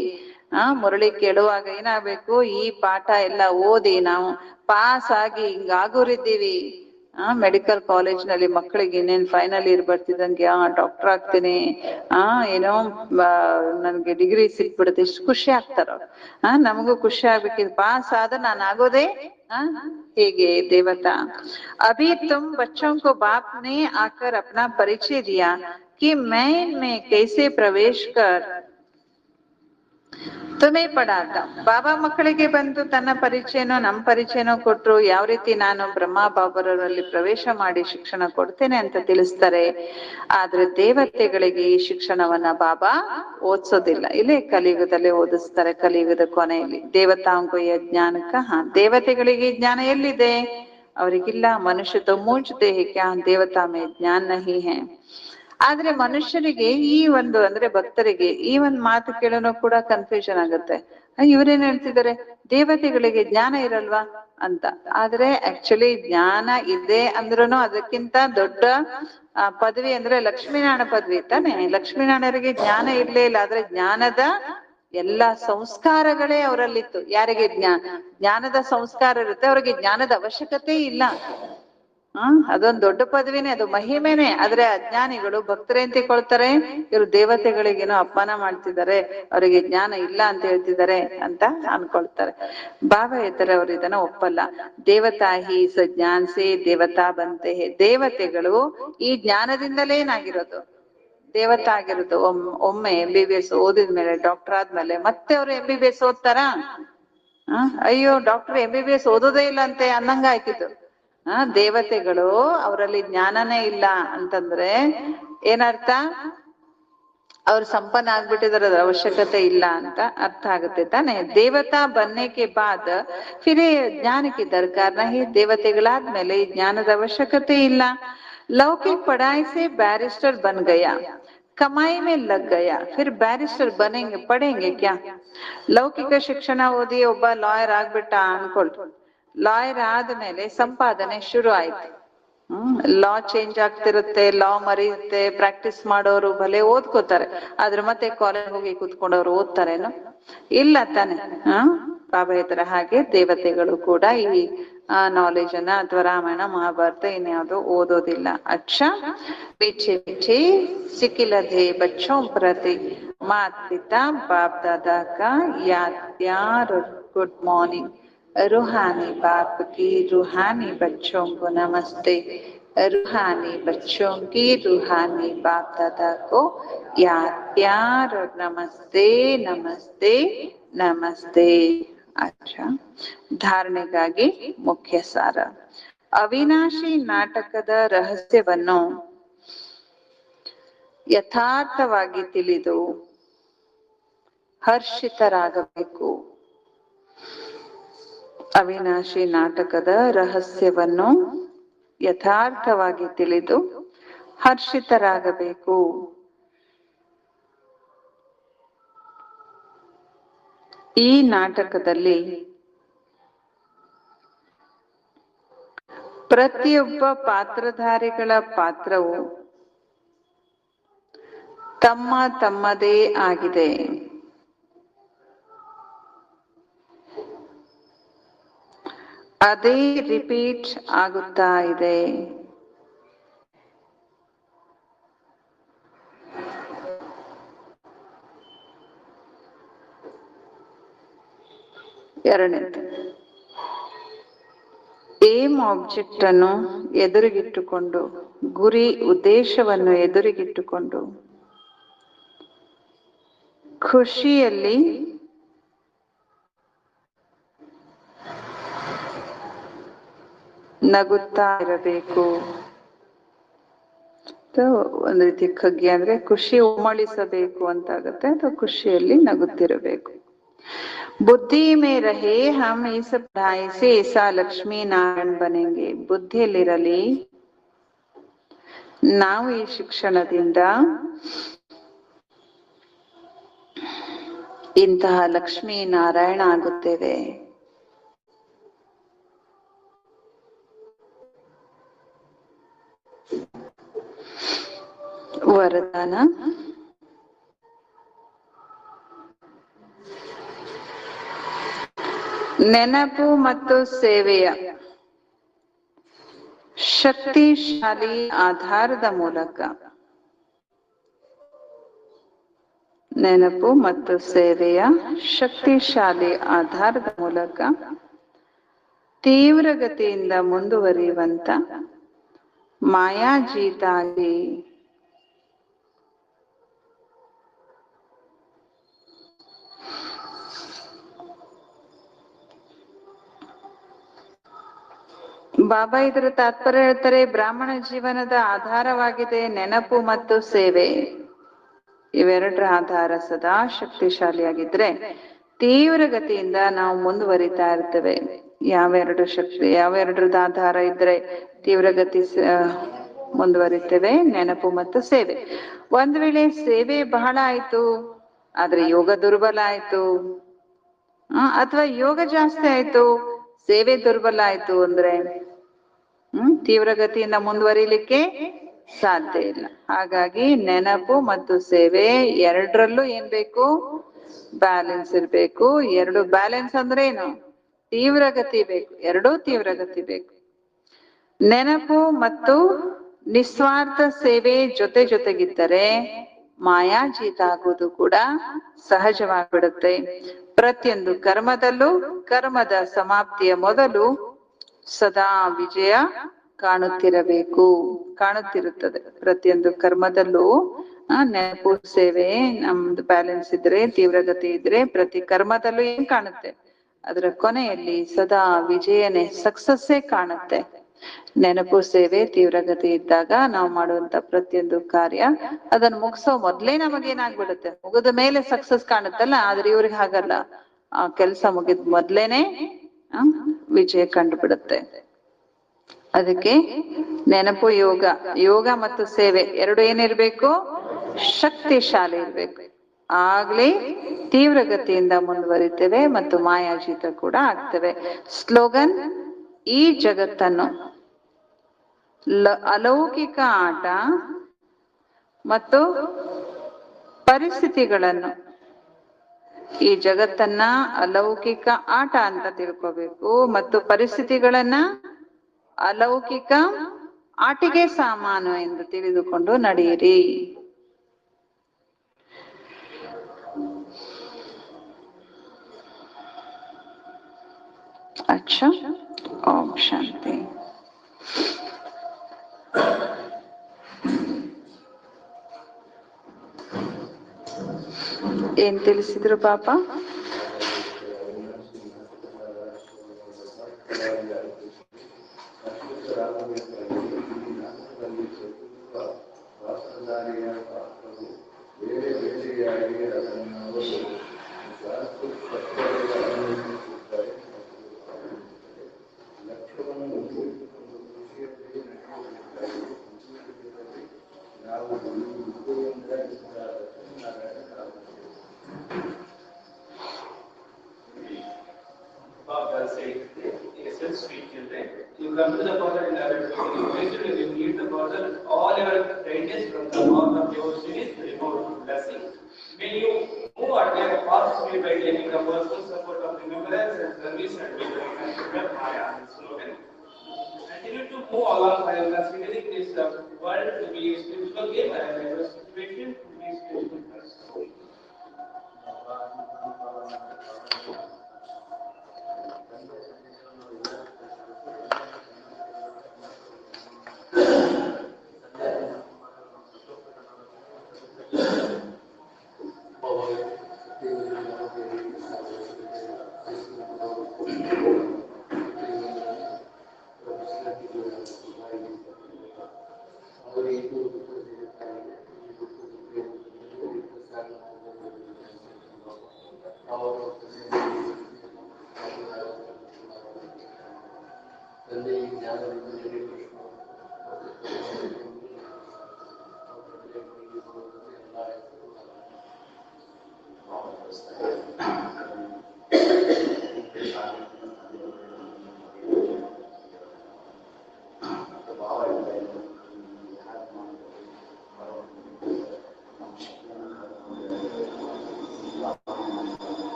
ಮುರಳಿ ಕೇಳುವಾಗ ಏನಾಗ್ಬೇಕು, ಈ ಪಾಠ ಎಲ್ಲ ಓದಿ ನಾವು ಪಾಸ್ ಆಗಿ ಹಿಂಗಾಗೋರಿದ್ದೀವಿ. ಮೆಡಿಕಲ್ ಕಾಲೇಜ್ ನಲ್ಲಿ ಮಕ್ಕಳಿಗೆ ಇನ್ನೇನ್ ಫೈನಲ್ ಇಯರ್ ಬರ್ತಿದಂಗೆ ಡಾಕ್ಟರ್ ಆಗ್ತೀನಿ, ಏನೋ ನನ್ಗೆ ಡಿಗ್ರಿ ಸಿಕ್ಬಿಡುತ್ತೆ, ಇಷ್ಟು ಖುಷಿ ಆಗ್ತಾರ. ನಮಗೂ ಖುಷಿ ಆಗ್ಬೇಕಿದ್ ಪಾಸ್ ಆದ ನಾನು ಆಗೋದೇ ಹೇಗೆ ದೇವತಾ. अभी तुम बच्चों को बाप ने आकर अपना परिचय दिया कि मैं इनमें कैसे प्रवेश कर ತುಮೇ ಪಡಾತ. ಬಾಬಾ ಮಕ್ಕಳಿಗೆ ಬಂದು ತನ್ನ ಪರಿಚಯನೋ ನಮ್ಮ ಪರಿಚಯನೋ ಕೊಟ್ರು, ಯಾವ ರೀತಿ ನಾನು ಬ್ರಹ್ಮ ಬಾಬರಲ್ಲಿ ಪ್ರವೇಶ ಮಾಡಿ ಶಿಕ್ಷಣ ಕೊಡ್ತೇನೆ ಅಂತ ತಿಳಿಸ್ತಾರೆ. ಆದ್ರೆ ದೇವತೆಗಳಿಗೆ ಈ ಶಿಕ್ಷಣವನ್ನ ಬಾಬಾ ಓದಿಸೋದಿಲ್ಲ. ಇಲ್ಲೇ ಕಲಿಯುಗದಲ್ಲೇ ಓದಿಸ್ತಾರೆ, ಕಲಿಯುಗದ ಕೊನೆಯಲ್ಲಿ. ದೇವತಾಂಗೋಯ ಜ್ಞಾನಕ್ಕ ದೇವತೆಗಳಿಗೆ ಜ್ಞಾನ ಎಲ್ಲಿದೆ, ಅವರಿಗಿಲ್ಲ. ಮನುಷ್ಯ ತೋ ಮೂಂಚ್ ದೇಹಕ್ಕೆ ದೇವತಾ ಮೇ ಜ್ಞಾನ ನಹಿ ಹೈ. ಆದ್ರೆ ಮನುಷ್ಯರಿಗೆ ಈ ಒಂದು ಅಂದ್ರೆ ಭಕ್ತರಿಗೆ ಈ ಒಂದು ಮಾತು ಕೇಳೋನು ಕೂಡ ಕನ್ಫ್ಯೂಷನ್ ಆಗುತ್ತೆ. ಇವ್ರೇನ್ ಹೇಳ್ತಿದ್ದಾರೆ, ದೇವತೆಗಳಿಗೆ ಜ್ಞಾನ ಇರಲ್ವಾ ಅಂತ. ಆದ್ರೆ ಆಕ್ಚುಲಿ ಜ್ಞಾನ ಇದೆ ಅಂದ್ರೂನು ಅದಕ್ಕಿಂತ ದೊಡ್ಡ ಪದವಿ ಅಂದ್ರೆ ಲಕ್ಷ್ಮೀನಾರಾಯಣ ಪದವಿ ತಾನೆ. ಲಕ್ಷ್ಮೀನಾರಾಯಣರಿಗೆ ಜ್ಞಾನ ಇರ್ಲೇ ಇಲ್ಲ, ಆದ್ರೆ ಜ್ಞಾನದ ಎಲ್ಲಾ ಸಂಸ್ಕಾರಗಳೇ ಅವರಲ್ಲಿತ್ತು. ಯಾರಿಗೆ ಜ್ಞಾನದ ಸಂಸ್ಕಾರ ಇರುತ್ತೆ ಅವ್ರಿಗೆ ಜ್ಞಾನದ ಅವಶ್ಯಕತೆ ಇಲ್ಲ. ಅದೊಂದು ದೊಡ್ಡ ಪದವಿನೇ, ಅದು ಮಹಿಮೆನೆ. ಆದ್ರೆ ಅಜ್ಞಾನಿಗಳು ಭಕ್ತರೇ ಅಂತ ತಿಳ್ಕೊಳ್ತಾರೆ, ಇವರು ದೇವತೆಗಳಿಗೇನೋ ಅಪಮಾನ ಮಾಡ್ತಿದ್ದಾರೆ, ಅವರಿಗೆ ಜ್ಞಾನ ಇಲ್ಲ ಅಂತ ಹೇಳ್ತಿದ್ದಾರೆ ಅಂತ ಅನ್ಕೊಳ್ತಾರೆ. ಬಾಬಾ ಹೇಳ್ತಾರೆ ಅವ್ರು ಇದನ್ನ ಒಪ್ಪಲ್ಲ. ದೇವತಾ ಹಿ ಸ ಜ್ಞಾನ ಸೇ ದೇವತಾ ಬಂತೆ. ದೇವತೆಗಳು ಈ ಜ್ಞಾನದಿಂದಲೇ ಏನಾಗಿರೋದು, ದೇವತಾ ಆಗಿರೋದು. ಒಮ್ಮೆ MBBS ಓದಿದ್ಮೇಲೆ, ಡಾಕ್ಟರ್ ಆದ್ಮೇಲೆ ಮತ್ತೆ ಅವ್ರು MBBS ಓದ್ತಾರ? ಅಯ್ಯೋ ಡಾಕ್ಟರ್ MBBS ಓದೋದೇ ಇಲ್ಲ ಅಂತೆ ಅನ್ನಂಗ ಆಯ್ತಿತ್ತು. ದೇವತೆಗಳು ಅವರಲ್ಲಿ ಜ್ಞಾನನೇ ಇಲ್ಲ ಅಂತಂದ್ರೆ ಏನರ್ಥ? ಅವ್ರು ಸಂಪನ್ನ ಆಗ್ಬಿಟ್ಟಿದಾರೆ, ಅದ್ರ ಅವಶ್ಯಕತೆ ಇಲ್ಲ ಅಂತ ಅರ್ಥ ಆಗುತ್ತೆ ತಾನೆ. ದೇವತಾ ಬನ್ನೆಗೆ ಬಾದ್ ಫಿರ್ ಜ್ಞಾನ ಕಿ ದರ್ಕಾರ ನಹಿ, ದೇವತೆಗಳಾದ್ಮೇಲೆ ಈ ಜ್ಞಾನದ ಅವಶ್ಯಕತೆ ಇಲ್ಲ. ಲೌಕಿಕ ಪढ़ाई से बैरिस्टर बन गया, कमाई में लग गया, फिर बैरिस्टर बनेंगे पढ़ेंगे क्या? ಲೌಕಿಕ ಶಿಕ್ಷಣ ಓದಿ ಒಬ್ಬ ಲಾಯರ್ ಆಗ್ಬಿಟ್ಟ ಅನ್ಕೊಳ್ತು. ಲಾಯರ್ ಆದ್ಮೇಲೆ ಸಂಪಾದನೆ ಶುರು ಆಯ್ತು. ಲಾ ಚೇಂಜ್ ಆಗ್ತಿರುತ್ತೆ, ಲಾ ಮರೆಯುತ್ತೆ. ಪ್ರಾಕ್ಟೀಸ್ ಮಾಡೋರು ಭಲೆ ಓದ್ಕೋತಾರೆ, ಆದ್ರೆ ಮತ್ತೆ ಕಾಲೇಜ್ ಹೋಗಿ ಕೂತ್ಕೊಂಡವ್ರು ಓದ್ತಾರೇನು? ಇಲ್ಲ ತಾನೆ. ಬಾಬಾ ಹೇಳ್ತಾರೆ ಹಾಗೆ ದೇವತೆಗಳು ಕೂಡ ಈ ನಾಲೆಜ್ ಅನ್ನ ಅಥವಾ ರಾಮಾಯಣ ಮಹಾಭಾರತ ಇನ್ಯಾವುದೋ ಓದೋದಿಲ್ಲ. ಅಚ್ಚಾ ಪೀಛೆ ಪೀಛೆ ಸಿಕ್ಕಿಲ್ಲದೆ ಬಚ್ಚೋಂ ಪ್ರತಿ ಮಾತ್ ಪಿತಾ ಬಾಪ್ ದಾದಾ ಕಾ ಯಾದ್ ಪ್ಯಾರ್ ಗುಡ್ ಮಾರ್ನಿಂಗ್. रूहानी बाप की रूहानी बच्चों को नमस्ते, रूहानी बच्चों की रूहानी बाप दादा को याद प्यार और नमस्ते नमस्ते नमस्ते. अच्छा, ಧಾರಣೆಗಾಗಿ ಮುಖ್ಯ ಸಾರ. ಅವಿನಾಶಿ ನಾಟಕದ ರಹಸ್ಯವನ್ನು ಯಥಾರ್ಥವಾಗಿ ತಿಳಿದು ಹರ್ಷಿತರಾಗಬೇಕು. ಅವಿನಾಶಿ ನಾಟಕದ ರಹಸ್ಯವನ್ನು ಯಥಾರ್ಥವಾಗಿ ತಿಳಿದು ಹರ್ಷಿತರಾಗಬೇಕು. ಈ ನಾಟಕದಲ್ಲಿ ಪ್ರತಿಯೊಬ್ಬ ಪಾತ್ರಧಾರಿಗಳ ಪಾತ್ರವು ತಮ್ಮ ತಮ್ಮದೇ ಆಗಿದೆ. ಅದೇ ರಿಪೀಟ್ ಆಗುತ್ತಾ ಇದೆ. ಎರಡನೇದು, ಏಮ್ ಆಬ್ಜೆಕ್ಟ್ ಅನ್ನು ಎದುರಿಗಿಟ್ಟುಕೊಂಡು, ಗುರಿ ಉದ್ದೇಶವನ್ನು ಎದುರಿಗಿಟ್ಟುಕೊಂಡು ಖುಷಿಯಲ್ಲಿ ನಗುತ್ತಾ ಇರಬೇಕು. ಒಂದ್ ರೀತಿ ಖಗ್ಗಿ ಅಂದ್ರೆ ಖುಷಿ ಉಮ್ಮಳಿಸಬೇಕು ಅಂತಾಗತ್ತೆ, ಅಥವಾ ಖುಷಿಯಲ್ಲಿ ನಗುತ್ತಿರಬೇಕು. ಬುದ್ಧಿ ಮೇ ರಹೇ ಹಮ್ ಇಸ್ ಪढ़ाई से ऐसा ಲಕ್ಷ್ಮೀ ನಾರಾಯಣ್ ಬನೆಂಗೆ. ಬುದ್ಧಿಯಲ್ಲಿರಲಿ, ನಾವು ಈ ಶಿಕ್ಷಣದಿಂದ ಇಂತಹ ಲಕ್ಷ್ಮೀ ನಾರಾಯಣ ಆಗುತ್ತೇವೆ. ವರದಾನ. ನೆನಪು ಮತ್ತು ಸೇವೆಯ ಶಕ್ತಿಶಾಲಿ ಆಧಾರದ ಮೂಲಕ, ನೆನಪು ಮತ್ತು ಸೇವೆಯ ಶಕ್ತಿಶಾಲಿ ಆಧಾರದ ಮೂಲಕ ತೀವ್ರಗತಿಯಿಂದ ಮುಂದುವರಿಯುವಂತ ಮಾಯಾಜೀತಾಗಿ ಬಾಬಾ ಇದರ ತಾತ್ಪರ್ಯ ಹೇಳ್ತಾರೆ, ಬ್ರಾಹ್ಮಣ ಜೀವನದ ಆಧಾರವಾಗಿದೆ ನೆನಪು ಮತ್ತು ಸೇವೆ. ಇವೆರಡರ ಆಧಾರ ಸದಾ ಶಕ್ತಿಶಾಲಿಯಾಗಿದ್ರೆ ತೀವ್ರಗತಿಯಿಂದ ನಾವು ಮುಂದುವರಿತಾ ಇರ್ತೇವೆ. ಯಾವೆರಡರದ ಆಧಾರ ಇದ್ರೆ ತೀವ್ರಗತಿ ಮುಂದುವರಿತೇವೆ? ನೆನಪು ಮತ್ತು ಸೇವೆ. ಒಂದ್ ವೇಳೆ ಸೇವೆ ಬಹಳ ಆಯ್ತು ಆದ್ರೆ ಯೋಗ ದುರ್ಬಲ ಆಯ್ತು, ಅಥವಾ ಯೋಗ ಜಾಸ್ತಿ ಆಯ್ತು ಸೇವೆ ದುರ್ಬಲ ಆಯ್ತು ಅಂದ್ರೆ ತೀವ್ರಗತಿಯಿಂದ ಮುಂದುವರಿಲಿಕ್ಕೆ ಸಾಧ್ಯ ಇಲ್ಲ. ಹಾಗಾಗಿ ನೆನಪು ಮತ್ತು ಸೇವೆ ಎರಡರಲ್ಲೂ ಏನ್ ಬೇಕು? ಬ್ಯಾಲೆನ್ಸ್ ಇರ್ಬೇಕು. ಎರಡು ಬ್ಯಾಲೆನ್ಸ್ ಅಂದ್ರೆ ಏನು? ತೀವ್ರಗತಿ ಬೇಕು, ಎರಡೂ ತೀವ್ರಗತಿ ಬೇಕು. ನೆನಪು ಮತ್ತು ನಿಸ್ವಾರ್ಥ ಸೇವೆ ಜೊತೆ ಜೊತೆಗಿದ್ದರೆ ಮಾಯಾಜೀತ ಆಗುವುದು ಕೂಡ ಸಹಜವಾಗಿಬಿಡುತ್ತೆ. ಪ್ರತಿಯೊಂದು ಕರ್ಮದಲ್ಲೂ ಕರ್ಮದ ಸಮಾಪ್ತಿಯ ಮೊದಲು ಸದಾ ವಿಜಯ ಕಾಣುತ್ತಿರುತ್ತದೆ. ಪ್ರತಿಯೊಂದು ಕರ್ಮದಲ್ಲೂ ನೆನಪು ಸೇವೆ ನಮ್ದು ಬ್ಯಾಲೆನ್ಸ್ ಇದ್ರೆ, ತೀವ್ರಗತಿ ಇದ್ರೆ ಪ್ರತಿ ಕರ್ಮದಲ್ಲೂ ಏನ್ ಕಾಣುತ್ತೆ? ಅದರ ಕೊನೆಯಲ್ಲಿ ಸದಾ ವಿಜಯನೇ ಸಕ್ಸಸ್ಸೇ ಕಾಣುತ್ತೆ. ನೆನಪು ಸೇವೆ ತೀವ್ರಗತಿ ಇದ್ದಾಗ ನಾವು ಮಾಡುವಂತ ಪ್ರತಿಯೊಂದು ಕಾರ್ಯ ಅದನ್ನ ಮುಗಿಸೋ ಮೊದ್ಲೇ ನಮಗೇನಾಗ್ಬಿಡುತ್ತೆ, ಮುಗಿದ ಮೇಲೆ ಸಕ್ಸಸ್ ಕಾಣುತ್ತಲ್ಲ, ಆದ್ರೆ ಇವ್ರಿಗೆ ಹಾಗಲ್ಲ. ಆ ಕೆಲ್ಸ ಮುಗಿದ ಮೊದ್ಲೇನೆ ಆ, ವಿಜಯ ಕಂಡು ಬಿಡುತ್ತೆ. ಅದಕ್ಕೆ ನೆನಪು ಯೋಗ, ಯೋಗ ಮತ್ತು ಸೇವೆ ಎರಡು ಏನಿರ್ಬೇಕು, ಶಕ್ತಿಶಾಲಿ ಇರ್ಬೇಕು. ಆಗ್ಲೇ ತೀವ್ರಗತಿಯಿಂದ ಮುಂದುವರಿತೇವೆ ಮತ್ತು ಮಾಯಾಜೀತ ಕೂಡ ಆಗ್ತೇವೆ. ಸ್ಲೋಗನ್: ಈ ಜಗತ್ತನ್ನು ಅಲೌಕಿಕ ಆಟ ಮತ್ತು ಪರಿಸ್ಥಿತಿಗಳನ್ನು, ಈ ಜಗತ್ತನ್ನ ಅಲೌಕಿಕ ಆಟ ಅಂತ ತಿಳ್ಕೋಬೇಕು ಮತ್ತು ಪರಿಸ್ಥಿತಿಗಳನ್ನ ಅಲೌಕಿಕ ಆಟಿಕೆ ಸಾಮಾನು ಎಂದು ತಿಳಿದುಕೊಂಡು ನಡೆಯಿರಿ. ಅಚ್ಚಾ, ಓಂ ಶಾಂತಿ. ಏನ್ ತಿಳಿಸಿದ್ರು ಪಾಪ? You come to the Father in order to basically you need the Father, all your greatness from the mouth of your cities, remote blessing. When you move at their fast speed by taking the personal support of remembrance and service and becoming a Maya slogan. Continue to move along by considering this world to be a spiritual game and your situation to be spiritual person.